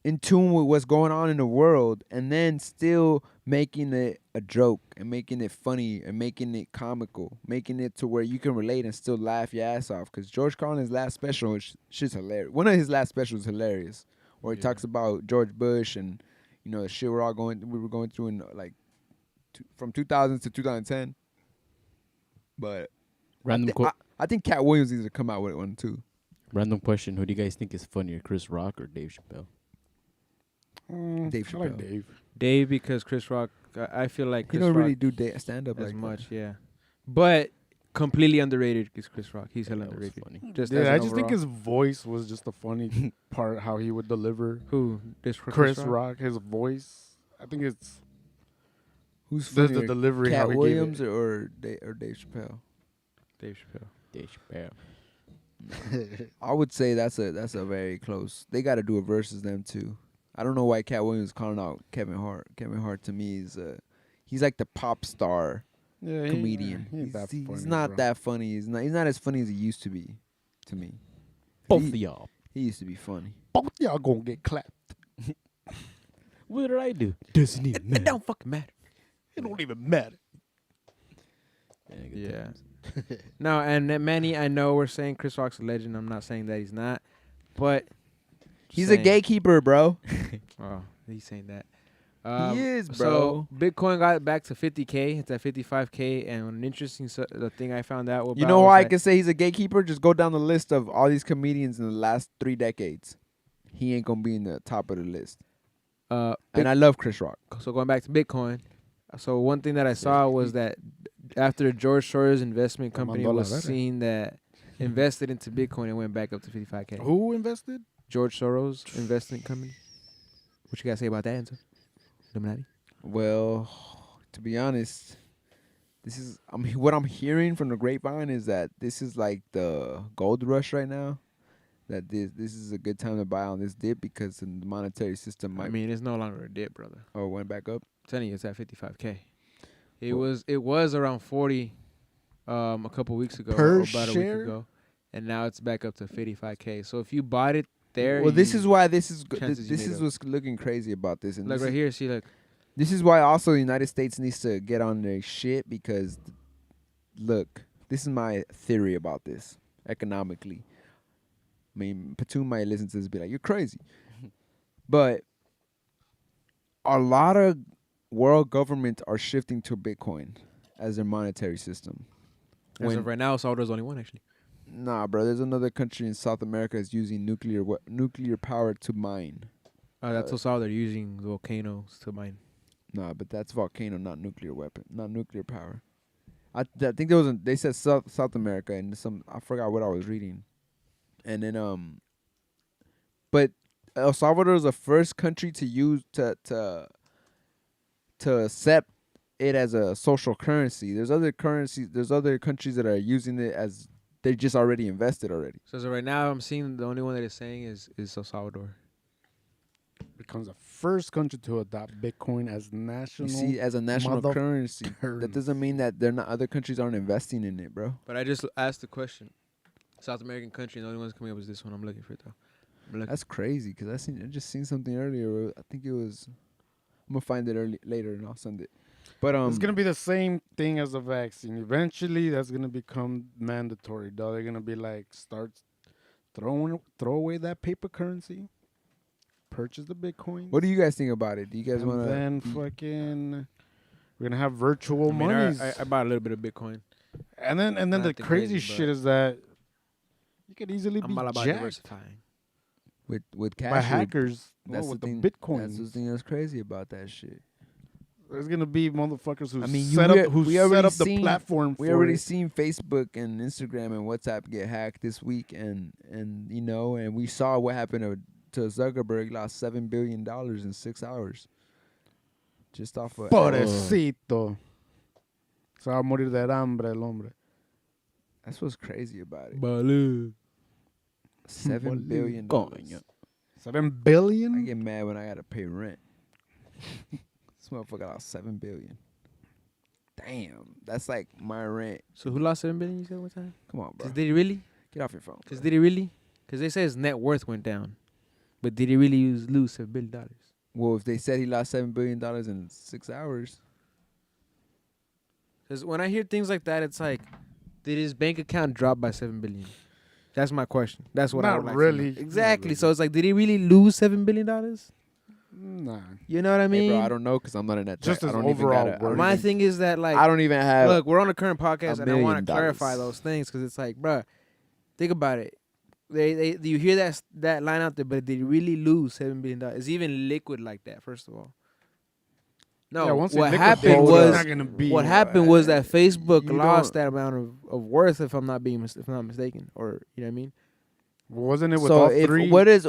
in tune with what's going on in the world, and then still making it a joke and making it funny and making it comical, making it to where you can relate and still laugh your ass off. Because George Carlin's last special is shit's hilarious. One of his last specials is hilarious, where he talks about George Bush and the shit we were going through in like from 2000 to 2010. But I think Cat Williams needs to come out with one too. Random question: who do you guys think is funnier, Chris Rock or Dave Chappelle? Dave I like Chappelle. Dave. Dave, because Chris Rock, I feel like He Chris don't Rock really do stand up as like much, that. yeah. But completely underrated is Chris Rock. He's hell That was underrated. funny. Just Yeah, as I an just think overall. his voice was just the funny part, how he would deliver. Who? This Chris Rock, his voice. I think it's Who's the funnier, delivery. Cat how he Williams gave or Dave Chappelle? Dave Chappelle. Dave Chappelle. it. I would say that's a very close. They got to do a versus them too. I don't know why Cat Williams is calling out Kevin Hart. Kevin Hart to me is he's like the pop star Yeah, comedian. He's that He's funny, not bro. that funny. He's not as funny as he used to be, to me. Both he, of y'all. He used to be funny. Both y'all gonna get clapped. What did I do? Doesn't even It matter. don't fucking matter. It don't even matter. Good Yeah. times. No, and Manny, I know we're saying Chris Rock's a legend. I'm not saying that he's not, but He's a saying- gatekeeper, bro. Oh, he's saying that. He is, bro. So Bitcoin got back to 50K. It's at 55K. And an interesting the thing I found out about You know was why I that- can say he's a gatekeeper? Just go down the list of all these comedians in the last 3 decades. He ain't gonna be in the top of the list. And I love Chris Rock. So going back to Bitcoin, so one thing that I saw was that after George Soros's investment company Mandó la was verga. seen that invested into Bitcoin, it went back up to 55K. Who invested? George Soros investment company. What you gotta say about that, Enzo? Illuminati? Well, to be honest, what I'm hearing from the grapevine is that this is like the gold rush right now. That this is a good time to buy on this dip because the monetary system might I mean, it's no longer a dip, brother. went back up. I'm telling you, it's at 55K. It Well- was around 40 a couple weeks ago, Per or about a share? week ago, and now it's back up to 55K. So if you bought it there, Well, this is why this is chances you this made is up. what's looking crazy about this. And like this right is, here. See, like This is why also the United States needs to get on their shit because, look, this is my theory about this economically. I mean, Patum might listen to this and be like, you're crazy. But a lot of world governments are shifting to Bitcoin as their monetary system. as of right now, Salvador's only one actually. Nah, bro. There's another country in South America that's using nuclear power to mine. That's also how they're using volcanoes to mine. Nah, but that's volcano, not nuclear weapon, not nuclear power. I think there was they said South America and I forgot what I was reading, and then but El Salvador is the first country to use to accept it as a social currency. There's other currencies. There's other countries that are using it as they just already invested already. So as of right now, I'm seeing the only one that is saying is El Salvador. Becomes the first country to adopt Bitcoin as national. You see, as a national currency. That currency. doesn't mean that they're not. Other countries aren't investing in it, bro. But I just asked the question. South American country, the only one that's coming up is this one. I'm looking for it though. That's crazy because I just seen something earlier. I think it was. I'm gonna find it later and I'll send it. But it's gonna be the same thing as a vaccine. Eventually, that's gonna become mandatory. Though they're gonna be like, throw away that paper currency, purchase the Bitcoin. What do you guys think about it? Do you guys want to? Then fucking, we're gonna have virtual I mean, monies. I bought a little bit of Bitcoin. And then the Nothing crazy crazy, shit but is that you could easily I'm be all about jacked diversifying. with cash by with- hackers. That's with the the thing. Bitcoins. That's the thing that's crazy about that shit. There's gonna be motherfuckers who I mean, set up the seen- platform. We for already it. seen Facebook and Instagram and WhatsApp get hacked this week, and and we saw what happened to Zuckerberg. Lost $7 billion in 6 hours, just off of. Pobrecito. Se va a morir de hambre el hombre. That's what's crazy about it. Balu. $7 billion. Coño. $7 I billion? get mad when I gotta pay rent. This motherfucker lost $7 billion. Damn, that's like my rent. So who lost $7 billion? You said one time? Come on, bro. Did he really? Get off your phone. Because did he really? Because they say his net worth went down, but did he really lose $7 billion? Well, if they said he lost $7 billion in 6 hours, Because when I hear things like that, it's like, did his bank account drop by $7 billion? That's my question. That's what I Not would like really. to know. Exactly. Not really. So it's like, did he really lose $7 billion? Nah. You know what I mean? hey, bro, I don't know because I'm not in that. Just I as don't overall even gotta, My thing is that, like, I don't even have. look, we're on a current podcast, and I $1 want to million. clarify those things because it's like, bruh, think about it. They you hear that line out there, but did he really lose $7 billion? Is he even liquid like that? First of all, no. Yeah, once they what liquidate, happened it's was not gonna be. what happened was that Facebook You lost don't- that amount of worth, if I'm not mistaken, or you know what I mean? Wasn't it with so all if three? what does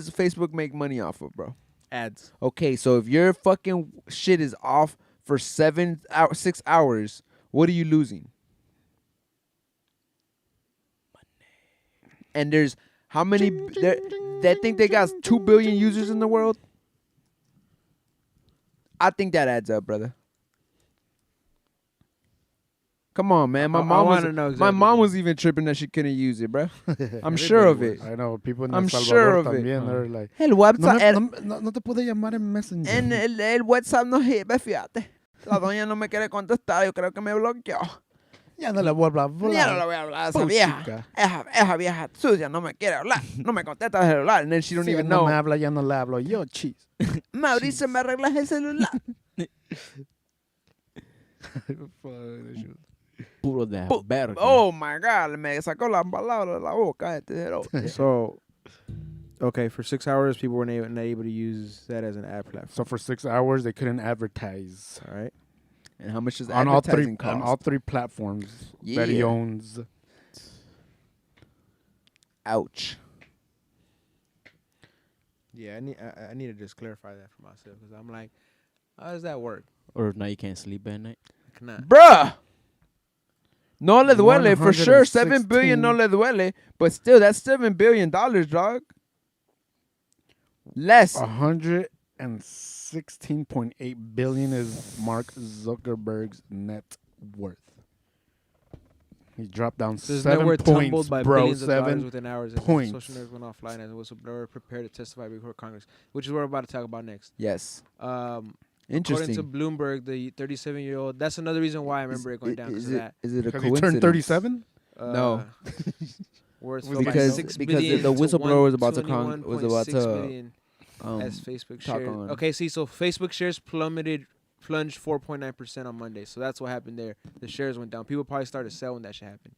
Facebook make money off of, bro? Ads. Okay, so if your fucking shit is off for 6 hours, what are you losing? And there's how many? They think they got 2 billion users in the world. I think that adds up, brother. Come on, man. I wanna know My exactly. mom was even tripping that she couldn't use it, bro. I'm sure of it. I know people in I'm El sure Salvador of it. también. They're like, El no, WhatsApp, no te puede llamar en Messenger. el WhatsApp no sirve, fíjate. La doña no me quiere contestar, yo creo que me bloqueó. Ya no le voy a hablar. Ya no le voy a hablar a esa vieja. Esa vieja sucia no me quiere hablar. No me contesta el celular. And then she don't Si even no know. me habla, ya no le hablo yo, cheese. Mauricio, me arreglas el celular. Puro de verga. Oh my God, me sacó las palabras de la boca este cerote. So, okay, for 6 hours, people were not able to use that as an ad platform. So for 6 hours, they couldn't advertise All right. And how much does on all advertising cost? on all three platforms that he Yeah. owns. Ouch. Yeah, I need to just clarify that for myself because I'm like, how does that work? Or now you can't sleep at night. I cannot. Bruh. No le duele, for sure. 7 billion no le duele. But still, that's $7 billion, dog. Less. 116.8 billion is Mark Zuckerberg's net worth. He dropped down So his 7 net worth points, tumbled by bro. billions of dollars 7 within hours. points. Social nerds went offline and was prepared to testify before Congress, which is what we're about to talk about next. Yes. According to Interesting. Bloomberg, the 37-year-old. That's another reason why I remember it going down because of that. Is it a Because he coincidence? turned 37? No. Worth Was fell by because 6 because billion the to whistleblower was about to 121.6 billion as Facebook talk shares. on. Okay, see, so Facebook shares plunged 4.9% on Monday. So that's what happened there. The shares went down. People probably started selling when that shit happened.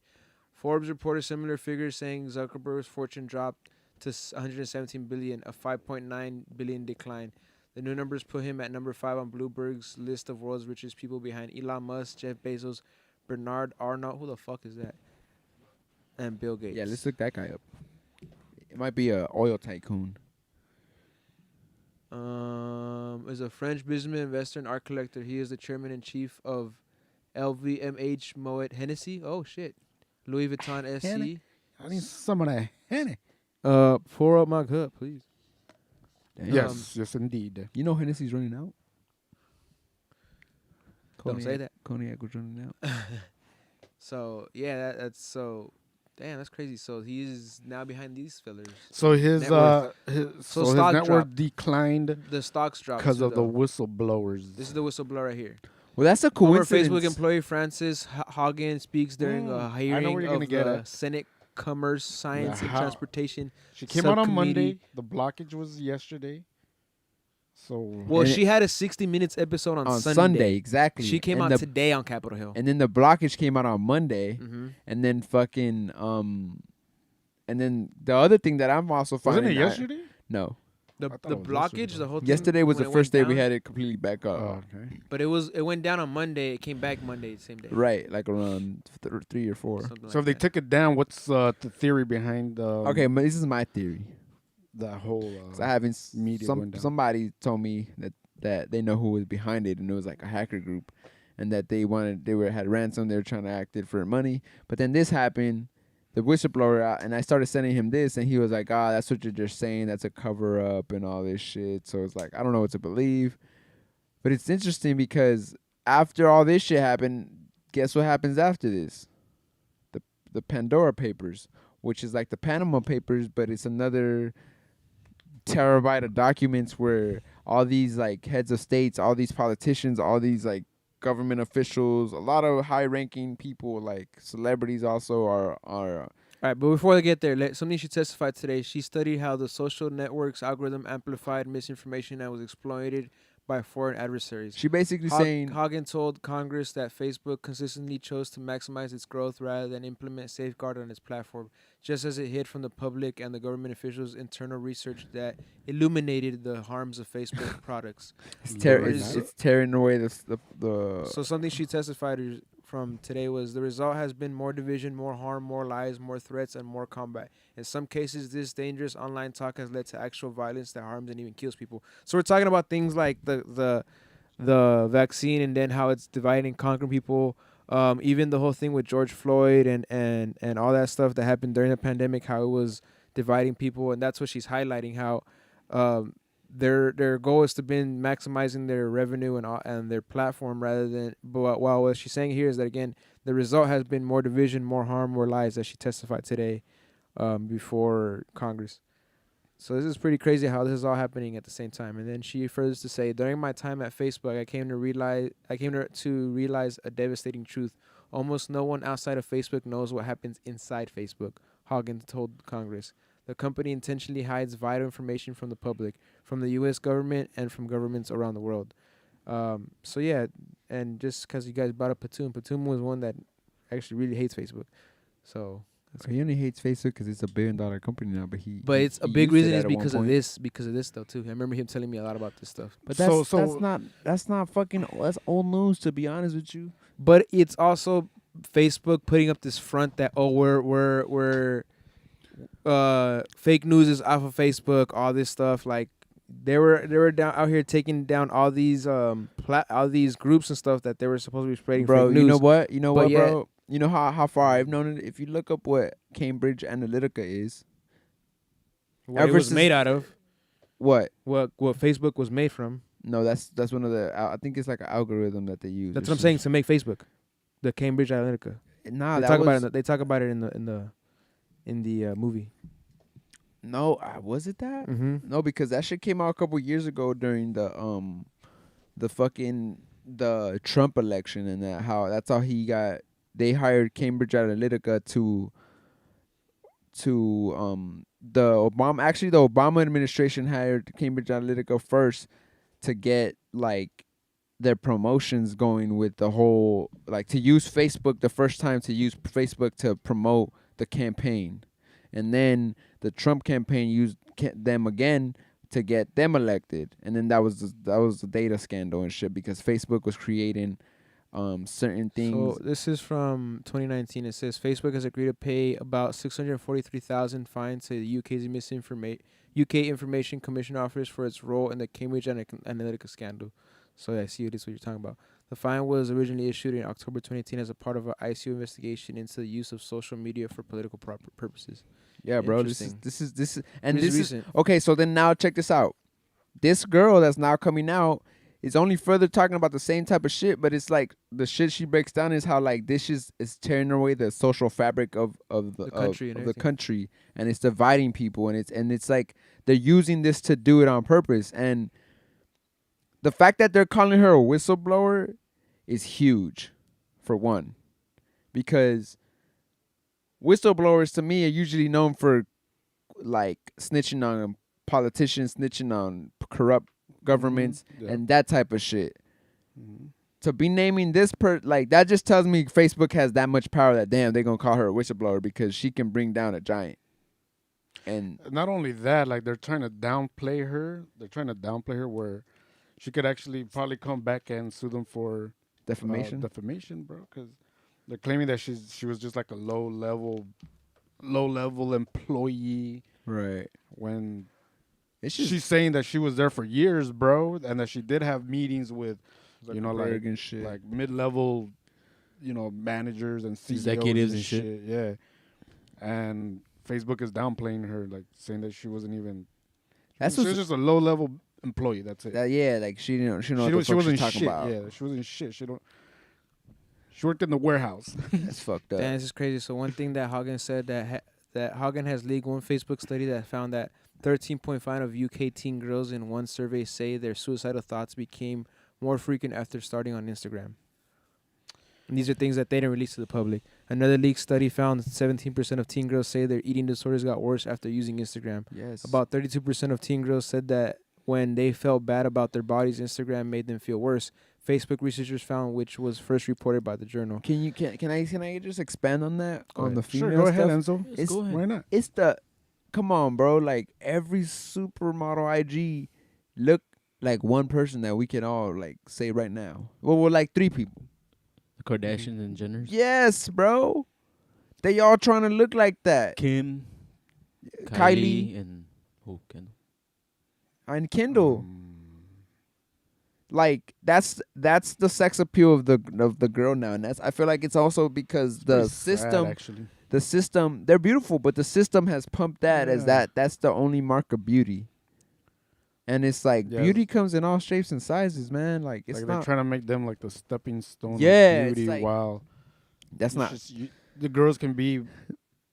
Forbes reported similar figures, saying Zuckerberg's fortune dropped to 117 billion, a 5.9 billion decline. The new numbers put him at number 5 on Bloomberg's list of world's richest people, behind Elon Musk, Jeff Bezos, Bernard Arnault, who the fuck is that, and Bill Gates. Yeah, let's look that guy up. It might be a oil tycoon. Is a French businessman, investor, and art collector. He is the chairman and chief of LVMH Moet Hennessy. Oh shit, Louis Vuitton SC. Henny? I need some of that Henny. Pour up my cup, please. Damn. Yes, indeed. You know Hennessy's running out. Don't say that. Cognac was running out. So yeah, that's so. Damn, that's crazy. So he's now behind these fillers. So his Net worth. his stock net worth dropped. declined The stocks dropped because too, of the though. whistleblowers. This is the whistleblower right here. Well, that's a Former coincidence. Facebook employee Frances Haugen speaks during a I know where hearing you're gonna of get the at. Senate Commerce, Science, and how- Transportation. She came out on Subcommittee. Monday. The blockage was yesterday. So Well, And she had a 60 Minutes episode on Sunday. exactly. She came And out the- today on Capitol Hill. and then the blockage came out on Monday, Mm-hmm. and then fucking and then the other thing that I'm also finding wasn't it out- yesterday? No, The I thought the it was blockage, yesterday. the whole thing. yesterday was when the it first day went we down, had it completely back up. Oh, okay. But it went down on Monday. It came back Monday, same day. Right, like around 3 or 4. Something So like if they that. took it down, what's the theory behind Okay, but this is my theory. the whole 'Cause I haven't media going down? somebody told me that they know who was behind it, and it was like a hacker group, and that they had ransom. They were trying to act it for money, but then this happened. The whistleblower, and I started sending him this, and he was like, that's what you're just saying. That's a cover up and all this shit. So it's like, I don't know what to believe. But it's interesting because after all this shit happened, guess what happens after this? The Pandora Papers, which is like the Panama Papers, but it's another terabyte of documents where all these like heads of states, all these politicians, all these like government officials, a lot of high-ranking people, like celebrities, also are. All right, but before they get there, something she testified today. She studied how the social network's algorithm amplified misinformation and was exploited by foreign adversaries. She basically saying, Hagen told Congress that Facebook consistently chose to maximize its growth rather than implement safeguards on its platform, just as it hid from the public and the government officials internal research that illuminated the harms of Facebook products. it's tearing away the. So something she testified from today was the result has been more division, more harm, more lies, more threats, and more combat. In some cases, this dangerous online talk has led to actual violence that harms and even kills people. So we're talking about things like the vaccine, and then how it's dividing and conquering people. Even the whole thing with George Floyd and all that stuff that happened during the pandemic, how it was dividing people, and that's what she's highlighting. How their goal is to be maximizing their revenue and their platform rather than. But what she's saying here is that again, the result has been more division, more harm, more lies, as she testified today before Congress. So this is pretty crazy how this is all happening at the same time. And then she furthers to say, during my time at Facebook, I came to realize a devastating truth. Almost no one outside of Facebook knows what happens inside Facebook, Hagen told Congress. The company intentionally hides vital information from the public, from the U.S. government, and from governments around the world. So yeah, and just because you guys brought up Patum was one that actually really hates Facebook. So He only hates Facebook because it's $1 billion company now, but it's a he big used it reason is at one because of point. this though too. I remember him telling me a lot about this stuff. But So- that's not fucking, that's old news, to be honest with you. But it's also Facebook putting up this front that we're fake news is off of Facebook, all this stuff. Like they were down out here taking down all these all these groups and stuff that they were supposed to be spreading Bro, fake news. you know what, But bro? You know how far I've known it? If you look up what Cambridge Analytica is, What ever it was since- made out of, what? what Facebook was made from. No, that's one of the, I think it's like an algorithm that they use. That's or what I'm saying, some to make Facebook, the Cambridge Analytica. shit. Nah, They that talk was, about it. They talk about it in the movie. no, was it that? Mm-hmm. No, because that shit came out a couple years ago during the Trump election, and that's how he got. They hired Cambridge Analytica to the Obama administration hired Cambridge Analytica first to get like their promotions going with the whole like to use Facebook the first time to use Facebook to promote the campaign, and then the Trump campaign used them again to get them elected, and then that was the data scandal and shit because Facebook was creating certain things. So this is from 2019. It says Facebook has agreed to pay about 643,000 fine to the UK's UK Information Commission office for its role in the Cambridge Analytica scandal. So I see this what you're talking about. The fine was originally issued in October 2018 as a part of an ICO investigation into the use of social media for political purposes. Yeah, bro. This Interesting. is Recent. okay. So then now check this out. This girl that's now coming out is only further talking about the same type of shit, but it's like the shit she breaks down is how like this is tearing away the social fabric of the country and of the everything. country, and it's dividing people, and it's like they're using this to do it on purpose. And the fact that they're calling her a whistleblower is huge, for one, because whistleblowers to me are usually known for like snitching on politicians, snitching on corrupt governments, Yeah. and that type of shit. Mhm. To be naming this like that just tells me Facebook has that much power that damn they're gonna call her a whistleblower because she can bring down a giant. And Not only that, like they're trying to downplay her. They're trying to downplay her where she could actually probably come back and sue them for defamation. defamation, bro. Because they're claiming that she was just like a low level employee Right. when It's just she's saying that she was there for years, bro, and that she did have meetings with you know Zuckerberg and shit. like mid-level, you know, managers and CEOs Executives and shit. Yeah, and Facebook is downplaying her, like saying that she wasn't even. That's She was what's, just a low-level employee. That's it. that. Yeah, like she know what the fuck wasn't she's talking shit. about. Yeah, she wasn't shit. She worked in the warehouse. That's fucked up. Damn, this is crazy. So one thing that Hagen said that Hagen has leaked one Facebook study that found that 13.5 of UK teen girls in one survey say their suicidal thoughts became more frequent after starting on Instagram. And these are things that they didn't release to the public. Another leaked study found 17% of teen girls say their eating disorders got worse after using Instagram. Yes. About 32% of teen girls said that when they felt bad about their bodies, Instagram made them feel worse. Facebook researchers found, which was first reported by the journal. Can I just expand on that Go on ahead. the female Sure, go ahead, stuff? Enzo. It's, go ahead. Why not? it's the come on, bro. Like every supermodel IG look like one person that we can all like say right now. Well, we're like three people. The Kardashians and Jenners. Yes, bro. They all trying to look like that. Kim, Kylie, and Kendall. and Kendall. Like that's the sex appeal of the girl now, and that's I feel like it's also because the system Actually. the system they're beautiful, but the system has pumped that as Yeah. that's the only mark of beauty. And it's like Yeah. beauty comes in all shapes and sizes, man. Like it's Like they're not trying to make them like the stepping stone Yeah, of it's beauty, like- while that's it's not just the girls can be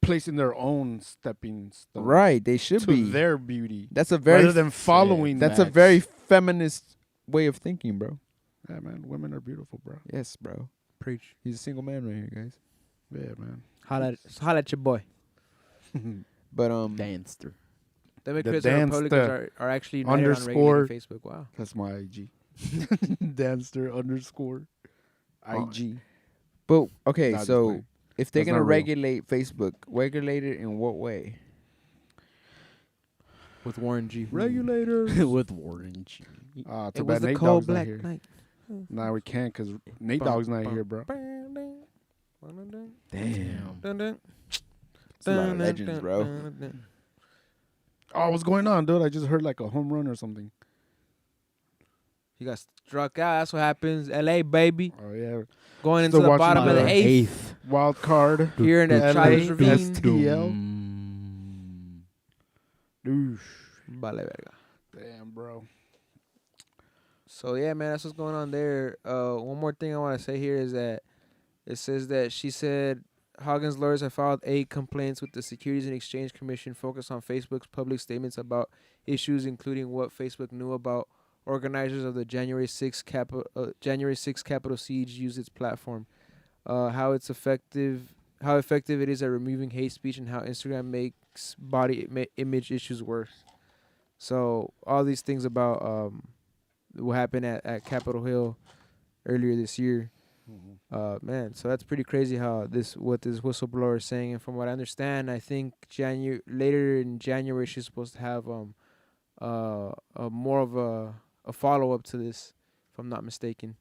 placing their own stepping stone right. They should to be. their beauty That's a very rather than following. that's a that. very feminist way of thinking, bro. Yeah, man. Women are beautiful, bro. Yes, bro. Preach. He's a single man right here, guys. Yeah, man. Holla at your boy. But Danster. Democrats The and Republicans Danster are actually united underscore- on regulating Facebook. Wow. That's my IG. Danster _ IG. but okay, Nah, just so playing. if they're That's gonna not real. regulate Facebook, regulate it in what way? With Warren G. Regulators. With Warren G. Too It bad was the Nate cold Dogg's not black here. night. Nah, we can't because Nate Bum, Dogg's not bum, here, bro. Damn. Dun, It's a lot of legends, bro. Oh, what's going on, dude? I just heard like a home run or something. He got struck out. That's what happens. LA, baby. Oh, yeah. Going into Still the watching bottom of the the eighth. Wild card. Here in the LA Chavez Ravine. STL. Douche. Vale verga. Damn, bro. So yeah, man, that's what's going on there. One more thing I want to say here is that it says that she said Hagen's lawyers have filed 8 complaints with the Securities and Exchange Commission focused on Facebook's public statements about issues, including what Facebook knew about organizers of the January 6th Capitol siege use its platform, how effective it is at removing hate speech, and how Instagram makes image issues worse. So all these things about what happened at Capitol Hill earlier this year. Man, so that's pretty crazy how what this whistleblower is saying. And from what I understand, I think later in January she's supposed to have more of a follow up to this, if I'm not mistaken.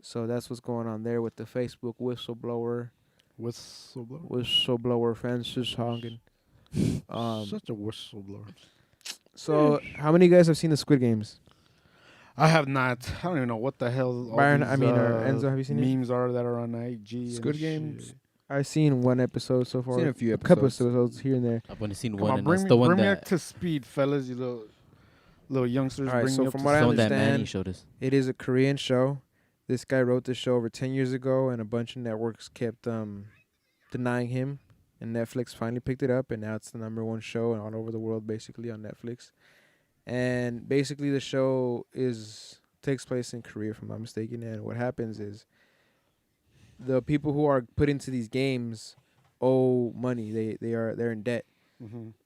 So that's what's going on there with the Facebook whistleblower. Whistleblower Francis Hagen. Such a whistleblower. So how many of you guys have seen the Squid Games? I have not. I don't even know what the hell all Byron, these, Enzo, have you seen it? memes are that are on IG. Squid and Games? shit. I've seen one episode so far. Seen a few couple episodes. episodes here and there. I've only seen Come one, on, and bring that's me, the one bring me up that to speed, fellas. You little youngsters. All right, bring so me up from to what I the one that understand, Manny showed us. It is a Korean show. This guy wrote the show over 10 years ago, and a bunch of networks kept denying him. And Netflix finally picked it up, and now it's the #1 show all over the world, basically, on Netflix. And basically, the show takes place in Korea, if I'm not mistaken. And what happens is the people who are put into these games owe money. They're in debt.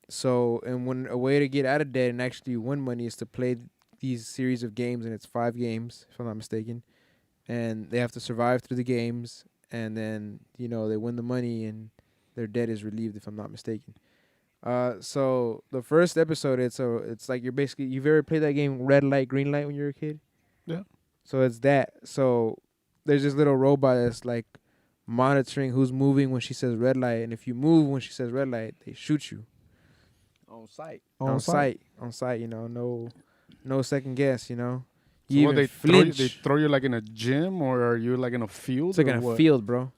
So, and when a way to get out of debt and actually win money is to play these series of games, and it's 5 games, if I'm not mistaken. And they have to survive through the games, and then they win the money, and their debt is relieved, if I'm not mistaken. So the first episode, it's like you've ever played that game Red Light, Green Light when you were a kid? Yeah. So it's that. So there's this little robot that's like monitoring who's moving when she says red light, and if you move when she says red light, they shoot you On site. on sight. No second guess. You So even what, they flinch. throw you like in a gym, or are you like in a field? It's like or in a what? field, bro,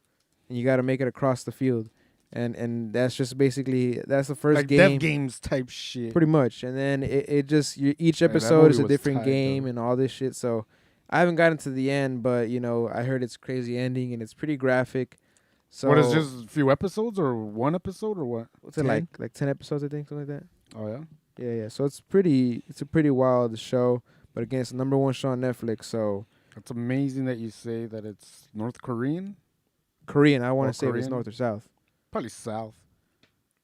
and you got to make it across the field, and that's just basically that's the first like game. Death Games type shit. Pretty much, and then each that episode is movie a was different tight, game though. and all this shit. So I haven't gotten to the end, but I heard it's crazy ending and it's pretty graphic. So What is just a few episodes or one episode or what? what's it 10? like 10 episodes, I think, something like that. Oh yeah. Yeah. So it's a pretty wild show, but again, it's the #1 show on Netflix. So It's amazing that you say that it's North Korean. Korean, I want Oh, to say if it's Korean? north or south, Probably South.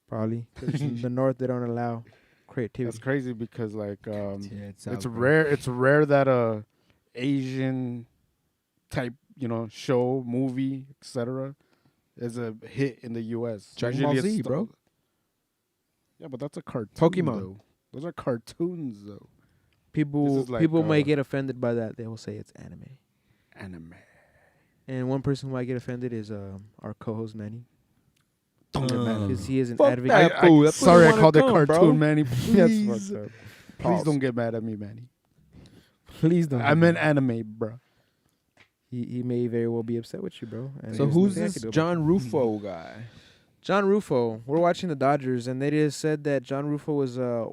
probably. 'Cause the north they don't allow creativity. That's crazy because like it's it's rare. It's rare that a Asian type show, movie, etc. is a hit in the U.S. Dragon Ball Usually Z, it's bro. Yeah, but that's a cartoon. Pokemon. Though. Those are cartoons though. People is like, people might get offended by that. They will say it's anime. Anime. And one person who might get offended is our co-host Manny, Don't get mad. because he is an Fuck advocate. that fool. That's what Sorry, I I wanna called it come, cartoon, bro. Manny. That's Please, fucked up. please Pause. don't get mad at me, Manny. Please don't. I meant anime, bro. he may very well be upset with you, bro. And So there's who's nothing I this can do about John Ruffo guy? it. John Ruffo. We're watching the Dodgers, and they just said that John Ruffo was a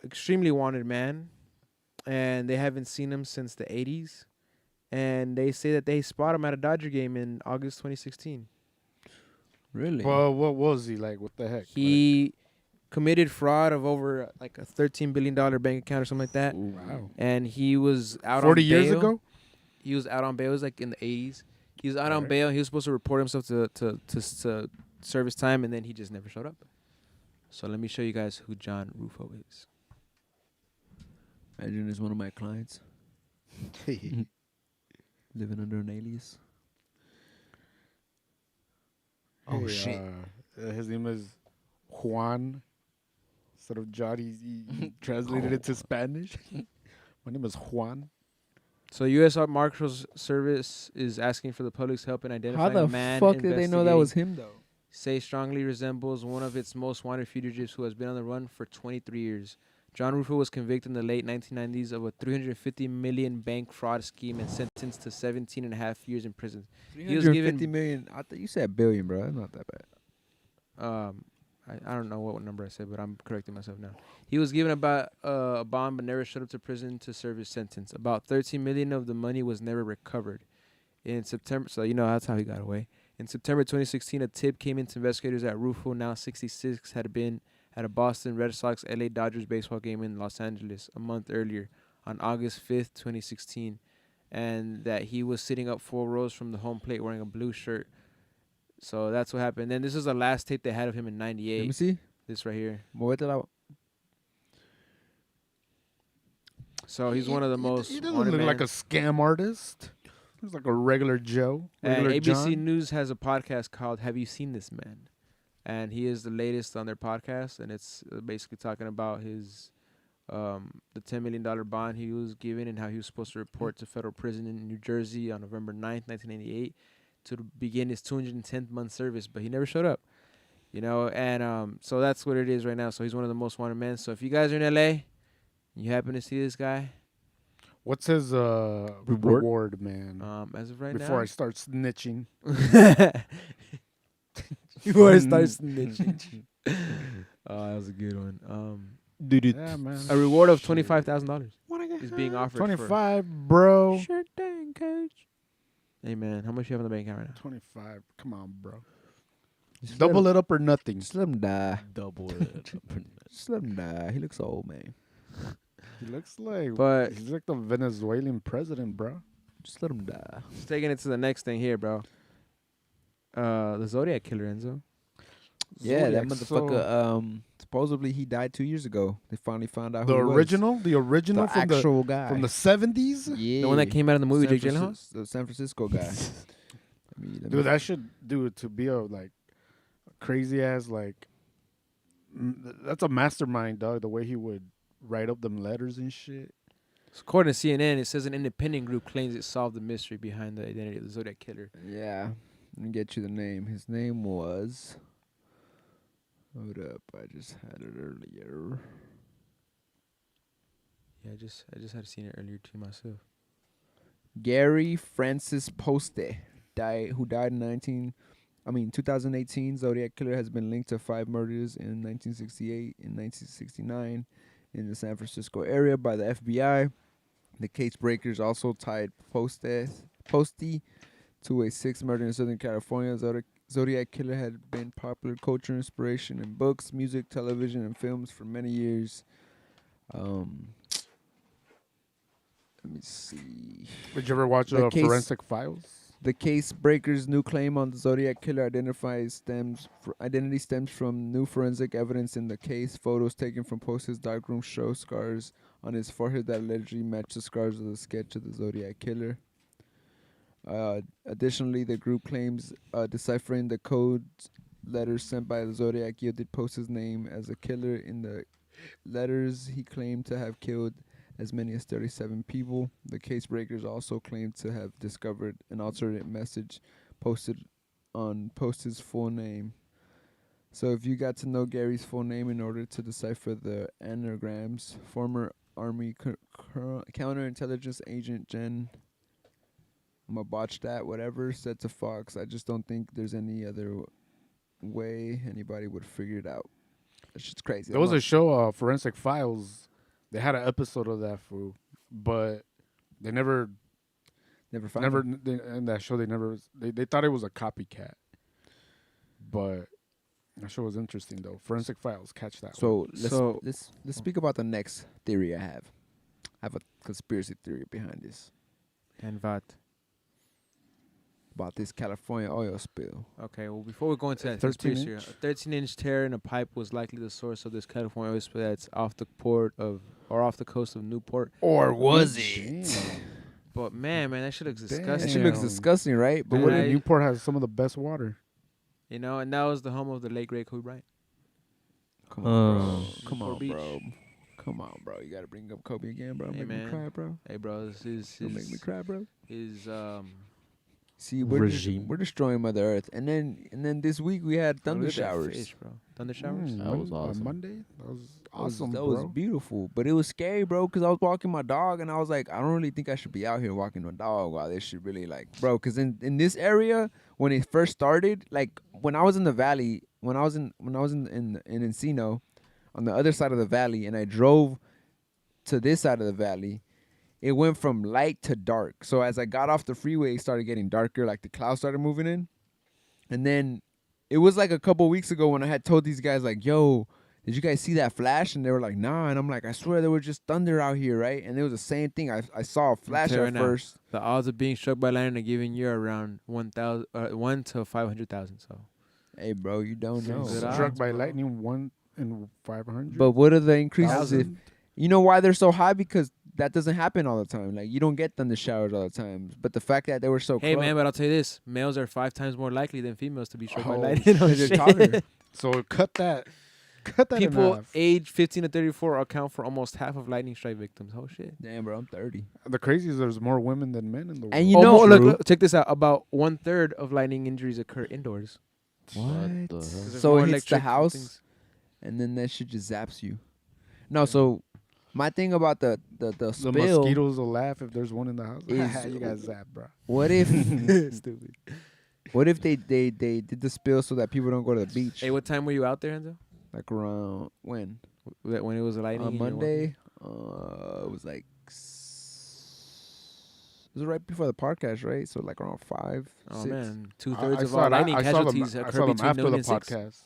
extremely wanted man, and they haven't seen him since the 80s. And they say that they spot him at a Dodger game in August 2016. Really? Well, what was he like? What the heck? He committed fraud of over like a $13 billion bank account or something like that. Ooh. Wow. And he was out 40 on years bail. ago? He was out on bail. It was like in the 80s. He was out on Alright. bail. He was supposed to report himself to serve his time, and then he just never showed up. So let me show you guys who John Ruffo is. Imagine he's one of my clients living under an alias. Oh Hey, shit! His name is Juan. Instead of John, he translated it to Spanish. My name is Juan. So U.S. Marshals Service is asking for the public's help in How identifying the a man fuck did they know that was him though? Say strongly resembles one of its most wanted fugitives who has been on the run for 23 years. John Ruffo was convicted in the late 1990s of a $350 million bank fraud scheme and sentenced to 17 and a half years in prison. He was given 350 million. I thought you said billion, bro. That's not that bad. I don't know what number I said, but I'm correcting myself now. He was given about a bond but never showed up to prison to serve his sentence. About 13 million of the money was never recovered. In September, so that's how he got away. In September 2016, a tip came into investigators that Ruffo, now 66, had been at a Boston Red Sox LA Dodgers baseball game in Los Angeles a month earlier, on August 5th, 2016, and that he was sitting up 4 rows from the home plate wearing a blue shirt. So that's what happened. Then this is the last tape they had of him in Let me '98. see. This right here. Muévetela. So he's one of the most He doesn't wanted look like a men. scam artist. He's like a regular Joe. And Regular ABC John. News has a podcast called "Have You Seen This Man?" And he is the latest on their podcast, and it's basically talking about his the $10 million bond he was given and how he was supposed to report to federal prison in New Jersey on November 9th, 1988, to begin his 210th month service, but he never showed up. And so that's what it is right now. So he's one of the most wanted men. So if you guys are in LA, you happen to see this guy, What's his reward, man? as of right Before now. I start snitching. Before I start snitching. Oh, that was a good one. Yeah, man. A reward of $25,000 is being offered. 25, bro. Sure thing, coach. Hey man, how much you have in the bank account right now? 25. Come on, bro. Just Double it up or nothing. Just let him die. Double it. Just let him die. He looks old, man. He looks like, But he's like the Venezuelan president, bro. Just let him die. just taking it to the next thing here, bro. The Zodiac killer, Enzo. Yeah, that Zodiac, motherfucker. Supposedly he died 2 years ago. They finally found out The who he was. original The from actual guy the 70s. Yeah, The one that came out in the movie, Jake Gyllenhaal? The San Francisco guy. Dude, that should do it to be a like crazy ass like. That's a mastermind, dog. The way he would write up them letters and shit. So according to CNN, it says an independent group claims it solved the mystery behind the identity of the Zodiac killer. Yeah, let me get you the name. His name was. Hold up, I just had it earlier. Yeah, I just had seen it earlier too myself. Gary Francis Poste who died in 2018. Zodiac killer has been linked to 5 murders in 1968 and 1969 in the San Francisco area by the FBI. The case breakers also tied Poste to a 6th murder in Southern California. Zodiac killer had been popular culture inspiration in books, music, television, and films for many years. Let me see. Did you ever watch The case- Forensic Files? The case breaker's new claim on the Zodiac killer identity stems from new forensic evidence in the case. Photos taken from Post's darkroom show scars on his forehead that allegedly match the scars of the sketch of the Zodiac killer. Additionally, the group claims deciphering the code letters sent by the Zodiac yielded Post's name as a killer. In the letters, he claimed to have killed as many as 37 people. The case breakers also claimed to have discovered an alternate message posted on Post's full name. So if you got to know Gary's full name in order to decipher the anagrams, former Army counterintelligence agent Jen, I'm gonna botch that, whatever, said to Fox, I just don't think there's any other way anybody would figure it out. That shit's crazy. There was a show, Forensic Files. They had an episode of that, fool, but they never found him. in that show. They thought it was a copycat, but that show was interesting though. Forensic Files, catch that. So one. let's speak about the next theory I have. I have a conspiracy theory behind this. And what? About this California oil spill. Okay, well, before we go into that 13 conspiracy, inch? a 13-inch tear in a pipe was likely the source of this California oil spill that's off the off the coast of Newport. Or was Damn. But man, that shit looks Damn. disgusting. That shit looks Damn. disgusting, right? But And what I- Newport has some of the best water. And that was the home of the late great Kobe Bryant. Come on, bro. Oh. Come Newport on, Beach. bro. Come on, bro. You gotta bring up Kobe again, bro. Hey, Make me man. cry, bro. Hey, bro, this is Don't make me cry, bro. his See, Regime. we're destroying Mother Earth, and then this week we had thunder look at that showers. fish, bro. Thunder showers. That was On awesome. Monday, that was That was- awesome, that bro. was beautiful, but it was scary, bro. Cause I was walking my dog, and I was like, I don't really think I should be out here walking my dog while this shit really bro. Cause in this area when it first started, like when I was in the valley, when I was in Encino, on the other side of the valley, and I drove to this side of the valley, it went from light to dark. So as I got off the freeway, it started getting darker, like the clouds started moving in. And then it was like a couple weeks ago when I had told these guys, like, yo, did you guys see that flash? And they were like, nah. And I'm like, I swear there was just thunder out here, right? And it was the same thing. I saw a flash tell you at right now. first. The odds of being struck by lightning are giving you around 1 to 500,000. So Hey, bro, you don't know. Good Struck odds, by bro. lightning 1 in 500. But what are the increases? Thousand? You know why they're so high? Because that doesn't happen all the time. Like you don't get thunder showers all the time. But the fact that they were so Hey close, man, but I'll tell you this: males are 5 times more likely than females to be struck by Oh, lightning. Oh, they're shit. taller. So cut that. Cut that in People half. age 15 to 34 account for almost half of lightning strike victims. Oh shit! Damn, bro, I'm 30. The crazy is there's more women than men in the world. And you Oh, know, more, look, True. look, check this out. About 1/3 of lightning injuries occur indoors. What the hell? 'Cause there's So more it hits the electric house, things. and then that shit just zaps you. No, so my thing about the the spill. mosquitoes will laugh if there's one in the house. Is- You got zapped, bro. What if Stupid. what if they did the spill so that people don't go to the beach? Hey, what time were you out there, Enzo? Like around when? When it was lightning? On and you were Monday. It was like it was right before the podcast, right? So like around 5. walking? Oh 6. man, I 2/3 of saw all that- lightning I saw them- casualties I occur saw them between after noon the and 6. podcast.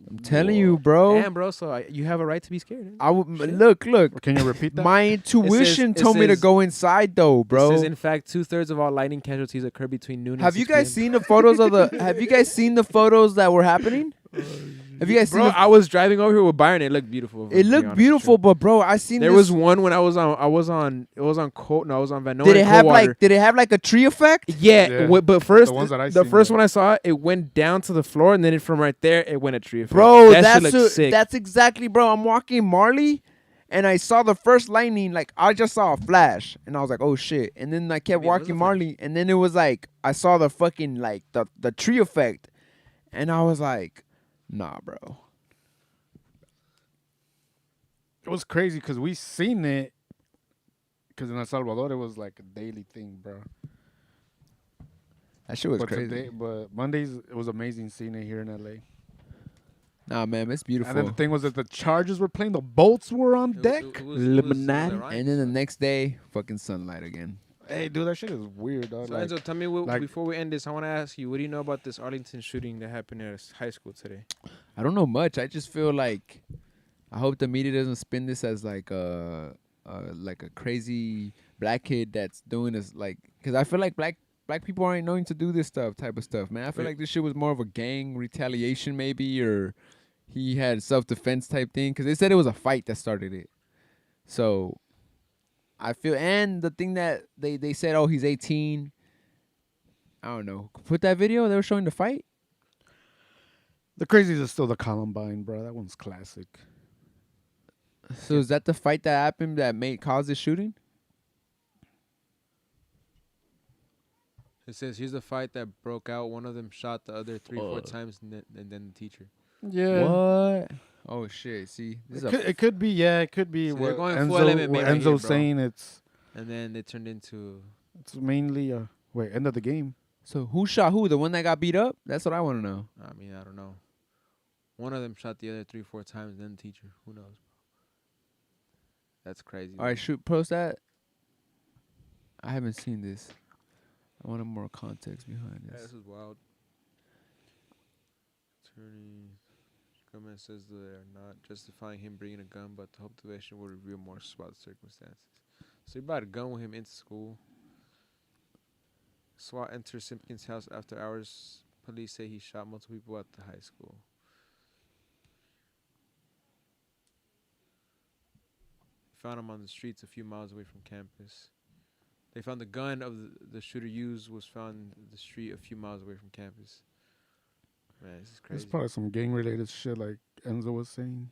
I'm telling you, bro. Damn, bro. So you have a right to be scared. I would Shit. look. Can you repeat that? My intuition it told me to says- go inside though, Bro. bro. Says in fact 2/3 of all lightning casualties occur between noon and Have you 6 guys p.m. seen the photos of the? Have you guys seen the photos that were happening? Have you guys seen? Bro, The, I was driving over here with Byron. It looked beautiful. if I'm it being looked honest beautiful, with you. but bro, I seen There this. was one when I was on Cold. No, I was on Van Noy. Did it have Coldwater. like? Did it have like a tree effect? Yeah, Yeah. but first, The ones that I the seen, first yeah. one I saw, it went down to the floor, and then from right there, it went a tree effect. Bro, that shit looked that's sick. that's exactly, bro. I'm walking Marley, and I saw the first lightning. Like I just saw a flash, and I was like, "Oh shit!" And then I kept Maybe it was walking a flash. Marley, and then it was like I saw the fucking like the tree effect, and I was like, "Nah, bro." It was crazy because we seen it. Because in El Salvador, it was like a daily thing, bro. That shit was but crazy. but Mondays, it was amazing seeing it here in LA. Nah, man, it's beautiful. And then the thing was that the Chargers were playing, the boats were on deck. Illuminati. And then the next day, fucking sunlight again. Hey, dude, that shit is weird, dog. So Like, Enzo, tell me like- before we end this, I want to ask you, what do you know about this Arlington shooting that happened at a high school today? I don't know much. I just feel like I hope the media doesn't spin this as like a crazy black kid that's doing this, like, because I feel like black people aren't known to do this type of stuff, man. I feel Right. like this shit was more of a gang retaliation maybe, or he had self-defense type thing, because they said it was a fight that started it. So I feel, and the thing that they said, oh, he's 18. I don't know. Put that video, they were showing the fight. the craziest is still the Columbine, bro. That one's classic. So is that the fight that happened that caused this shooting? It says, here's the fight that broke out. One of them shot the other 3-4 Oh. times, and then the teacher. Yeah. What? Oh shit! See, this is It could be, yeah, it could be See, they're what going full Enzo, MMA what right Enzo's here, bro. saying. It's And then it turned into... mainly end of the game. So who shot who? The one that got beat up? That's what I want to know. I mean, I don't know. One of them shot the other 3-4 times, then the teacher. Who knows? That's crazy. All right, post that. I haven't seen this. I wanted more context behind Yeah, this. this is wild. Attorney government says they are not justifying him bringing a gun, but the hope the investigation will reveal more about the circumstances. So he brought a gun with him into school. SWAT enters Simpkins' house after hours. Police say he shot multiple people at the high school. Found him on the streets a few miles away from campus. They found the gun of the shooter used was found in the street a few miles away from campus. Man, this is It's crazy. probably some gang related shit like Enzo was saying.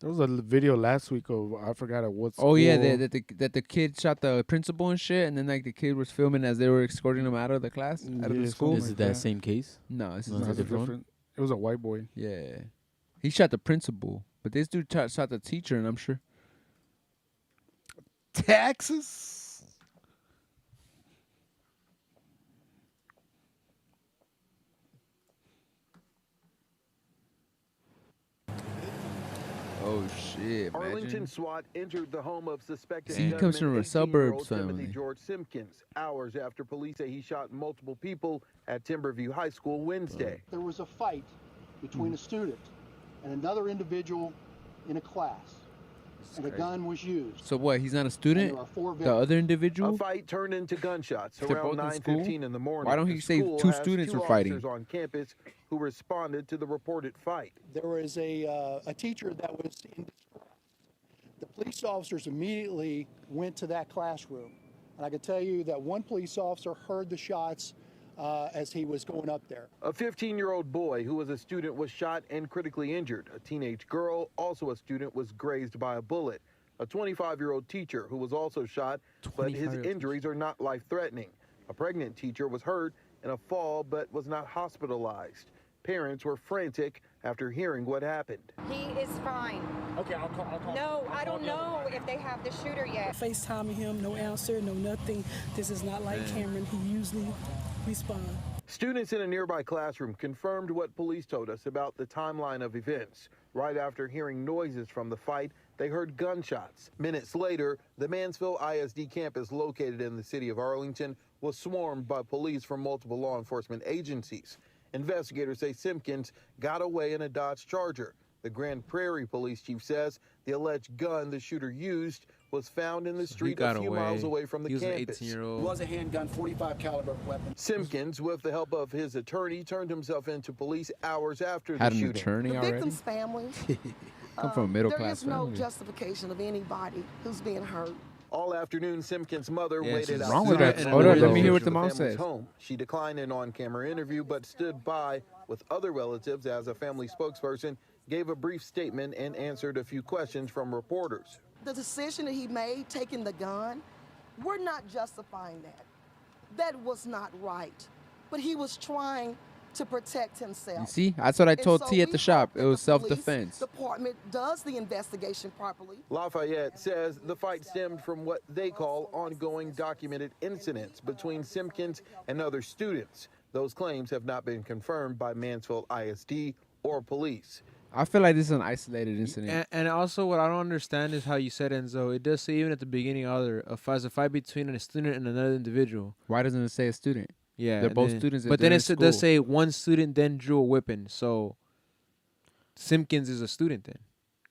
There was a video last week of I forgot at what school. Oh yeah, that the kid shot the principal and shit, and then like the kid was filming as they were escorting him out of the class, out of Yeah, the school. Is like it that that. same case? No, this is No, not. it's a different one? different. It was a white boy. Yeah, he shot the principal, but this dude shot the teacher, and I'm sure. Texas. Oh shit, Arlington imagine. SWAT entered the home of suspected See, he comes from a gunman, 18-year-old suburbs Timothy family. George Simpkins, hours after police say he shot multiple people at Timberview High School Wednesday. There was a fight between a student and another individual in a class, and a gun was used. So what? He's not a And student. there are 4 The victims. other A individual. fight turned into gunshots They're around both in school? 9:15 in the morning. Why don't The he say school two has students two were fighting? officers on campus who responded to the reported fight. There was a teacher that was The police officers immediately went to that classroom. And I can tell you that one police officer heard the shots as he was going up there. A 15-year-old boy who was a student was shot and critically injured. A teenage girl, also a student, was grazed by a bullet. A 25-year-old teacher who was also shot, but his injuries are not life-threatening. A pregnant teacher was hurt in a fall but was not hospitalized. Parents were frantic after hearing what happened. He is fine. Okay, I'll call. No, I don't know if they have the shooter yet. FaceTiming him, no answer, no nothing. This is not like Cameron. He usually responds. Students in a nearby classroom confirmed what police told us about the timeline of events. Right after hearing noises from the fight, they heard gunshots. Minutes later, the Mansfield ISD campus located in the city of Arlington was swarmed by police from multiple law enforcement agencies. Investigators say Simpkins got away in a Dodge Charger. The Grand Prairie police chief says the alleged gun the shooter used was found in the street a few miles away from the campus. He was an 18-year-old. It was a handgun, .45 caliber weapon. Simpkins, with the help of his attorney, turned himself into police hours after the Had an shooting. attorney The already. victim's family. Come from a middle There class is no family. justification of anybody who's being hurt. All afternoon, Simpkins' mother Yeah, waited she's outside. wrong with that. and Hold up, let me hear the what the mom family's says. home. She declined an on-camera interview, but stood by with other relatives as a family spokesperson gave a brief statement and answered a few questions from reporters. The decision that he made, taking the gun, we're not justifying that. That was not right. But he was trying to protect himself. You see, that's what I And told so T at we the shop. hope that It was the police self-defense. department does the investigation properly. Lafayette says the fight stemmed from what they call ongoing documented incidents between Simpkins and other students. Those claims have not been confirmed by Mansfield ISD or police. I feel like this is an isolated incident. And also, what I don't understand is how you said, Enzo. It does say even at the beginning, as a fight between a student and another individual. Why doesn't it say a student? Yeah, They're and both then- students. But then it does say one student then drew a weapon. So Simpkins is a student then,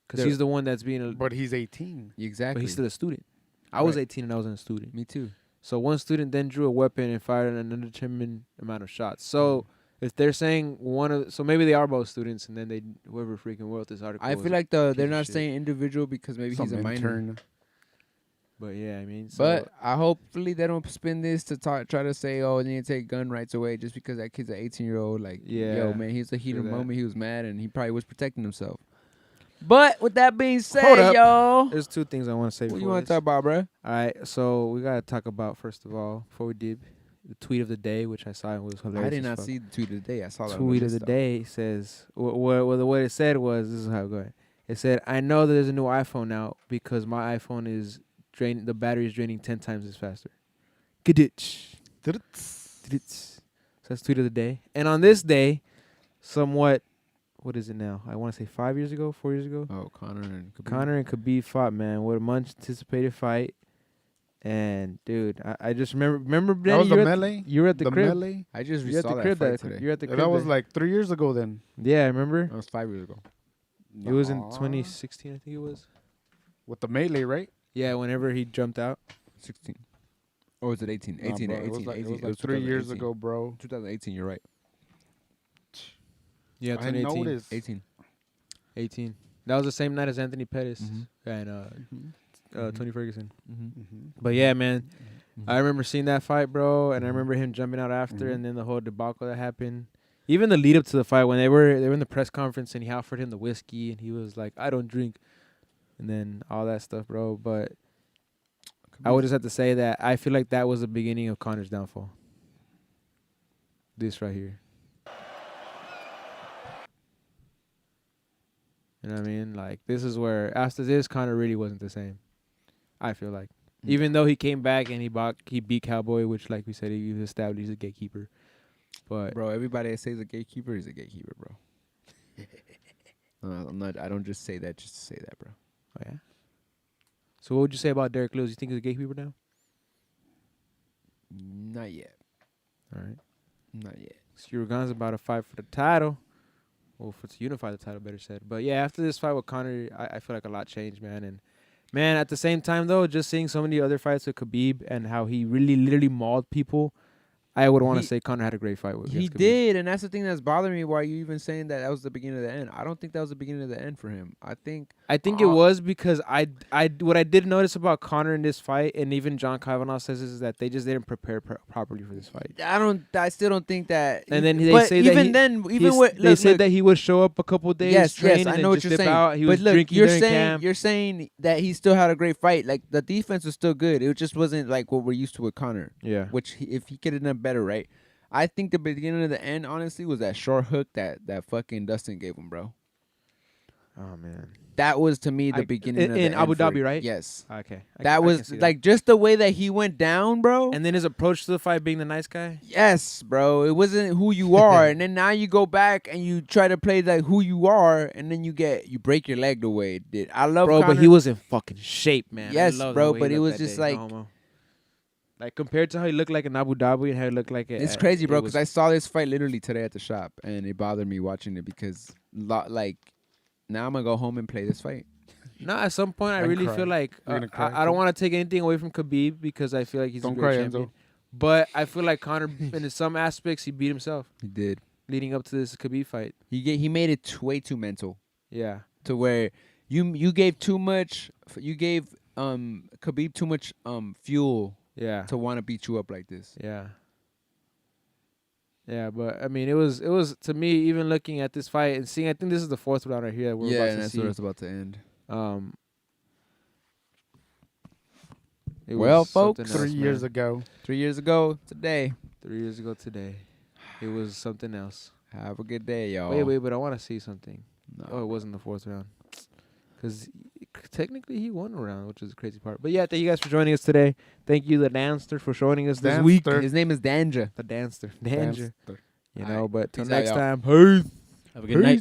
because They're- he's the one that's being. But he's 18. But Exactly. he's still a student. I was Right. 18 and I wasn't a student. Me too. So one student then drew a weapon and fired an undetermined amount of shots. So if they're saying so maybe they are both students, and then whoever freaking wrote this article. I was feel a like piece they're of not shit. saying individual because maybe he's a minor. intern. But yeah, I mean, so But I hopefully they don't spin this to try to say, oh, they need to take gun rights away just because that kid's an 18-year-old. Like, Yeah, yo, man, he's the heat true of the that. moment. He was mad and he probably was protecting himself. But with that being Hold said, up. y'all, there's two things I want to say. what you before want to this. talk about, bro? All right, so we gotta talk about, first of all, before we did, the tweet of the day, which I saw and was hilarious. I did as not fuck. see the tweet of the day. I saw that. Tweet of the day says what it said was, this is how it goes. It said, "I know that there's a new iPhone out because my iPhone is the battery is draining 10 times as faster." Gaditch. So that's tweet of the day. And on this day, somewhat, what is it now? I want to say 4 years ago. Oh, Connor and Khabib. Connor and Khabib fought, man. What a much anticipated fight. And dude, I just remember That Danny, was the melee? you were at the The crib. melee? I just You were at saw the that crib. fight today. You're at the crib. That was there. like 3 years ago then. Yeah, I remember. That was 5 years ago. It was in Aw. 2016, I think it was. With the melee, right? Yeah, whenever he jumped out. 16. Or was it 18? Nah, 18, bro, 18, it was like, 18. it was like 3 years 2018. ago, bro. 2018, you're right. Yeah, I 2018. noticed. 18. 18. That was the same night as Anthony Pettis Mhm. and Tony Ferguson. Mm-hmm. But yeah, man, I remember seeing that fight, bro, and I remember him jumping out after, Mhm. and then the whole debacle that happened. Even the lead up to the fight, when they were in the press conference, and he offered him the whiskey, and he was like, "I don't drink," and then all that stuff, bro. But I would just have to say that I feel like that was the beginning of Connor's downfall. This right here. You know what I mean? Like, this is where, after this, Connor really wasn't the same. I feel like. Even though he came back and he beat Cowboy, which, like we said, he established he's a gatekeeper. But Bro, everybody that says a gatekeeper is a gatekeeper, bro. I'm not. I don't just say that just to say that, bro. oh yeah. So what would you say about Derek Lewis? You think he's a gatekeeper now? Not yet. All right. Not yet. Urigan's about to fight for the title. Well, to unify the title, better said. But yeah, after this fight with Conor, I feel like a lot changed, man. And man, at the same time though, just seeing so many other fights with Khabib and how he really literally mauled people, I would want to say Conor had a great fight with. He against Khabib. did, and that's the thing that's bothering me. Why you even saying that was the beginning of the end? I don't think that was the beginning of the end for him. I think I think it was because what I did notice about Conor in this fight, and even John Kavanaugh says this, is that they just didn't prepare properly for this fight. I still don't think that. And then they but say even that then, even with they said that he would show up a couple days. Yes, train, yes, and I then know what just you're dip saying. out. He but was look, drinking you're during saying camp. you're saying that he still had a great fight. Like the defense was still good. It just wasn't like what we're used to with Conor. Yeah. Which if he could have done better, right? I think the beginning of the end, honestly, was that short hook that fucking Dustin gave him, bro. Oh man. That was to me the beginning of the in Abu end for Dhabi, it. right? Yes. Okay. That was like just the way that he went down, bro. And then his approach to the fight being the nice guy. Yes, bro. It wasn't who you are, and then now you go back and you try to play like who you are, and then you break your leg the way it did. I love, bro, Conor. but he was in fucking shape, man. Yes, I love bro, the way but he it looked was that just day. like No homo. Like compared to how he looked like in Abu Dhabi and how he looked like it's crazy, bro. Because I saw this fight literally today at the shop, and it bothered me watching it because like now I'm gonna go home and play this fight. No, at some point I really feel like I don't want to take anything away from Khabib because I feel like he's a great champion. Enzo. But I feel like Conor, in some aspects, he beat himself. He did. Leading up to this Khabib fight. He made it way too mental. Yeah. To where you gave too much. You gave Khabib too much fuel. Yeah. To want to beat you up like this. Yeah. Yeah, but I mean, it was to me, even looking at this fight and seeing. I think this is the fourth round right here that we're about to that's see. where it's about to end. Well, folks, else, 3 years ago. 3 years ago today. 3 years ago today. It was something else. Have a good day, y'all. Wait, but I want to see something. No. Oh, it wasn't the fourth round. Because technically he won a round, which is the crazy part. But yeah, thank you guys for joining us today. Thank you, the Danster, for joining us this week. His name is Danja. The Danster. You know, but till Peace out, next y'all. time. Peace. Have a good night.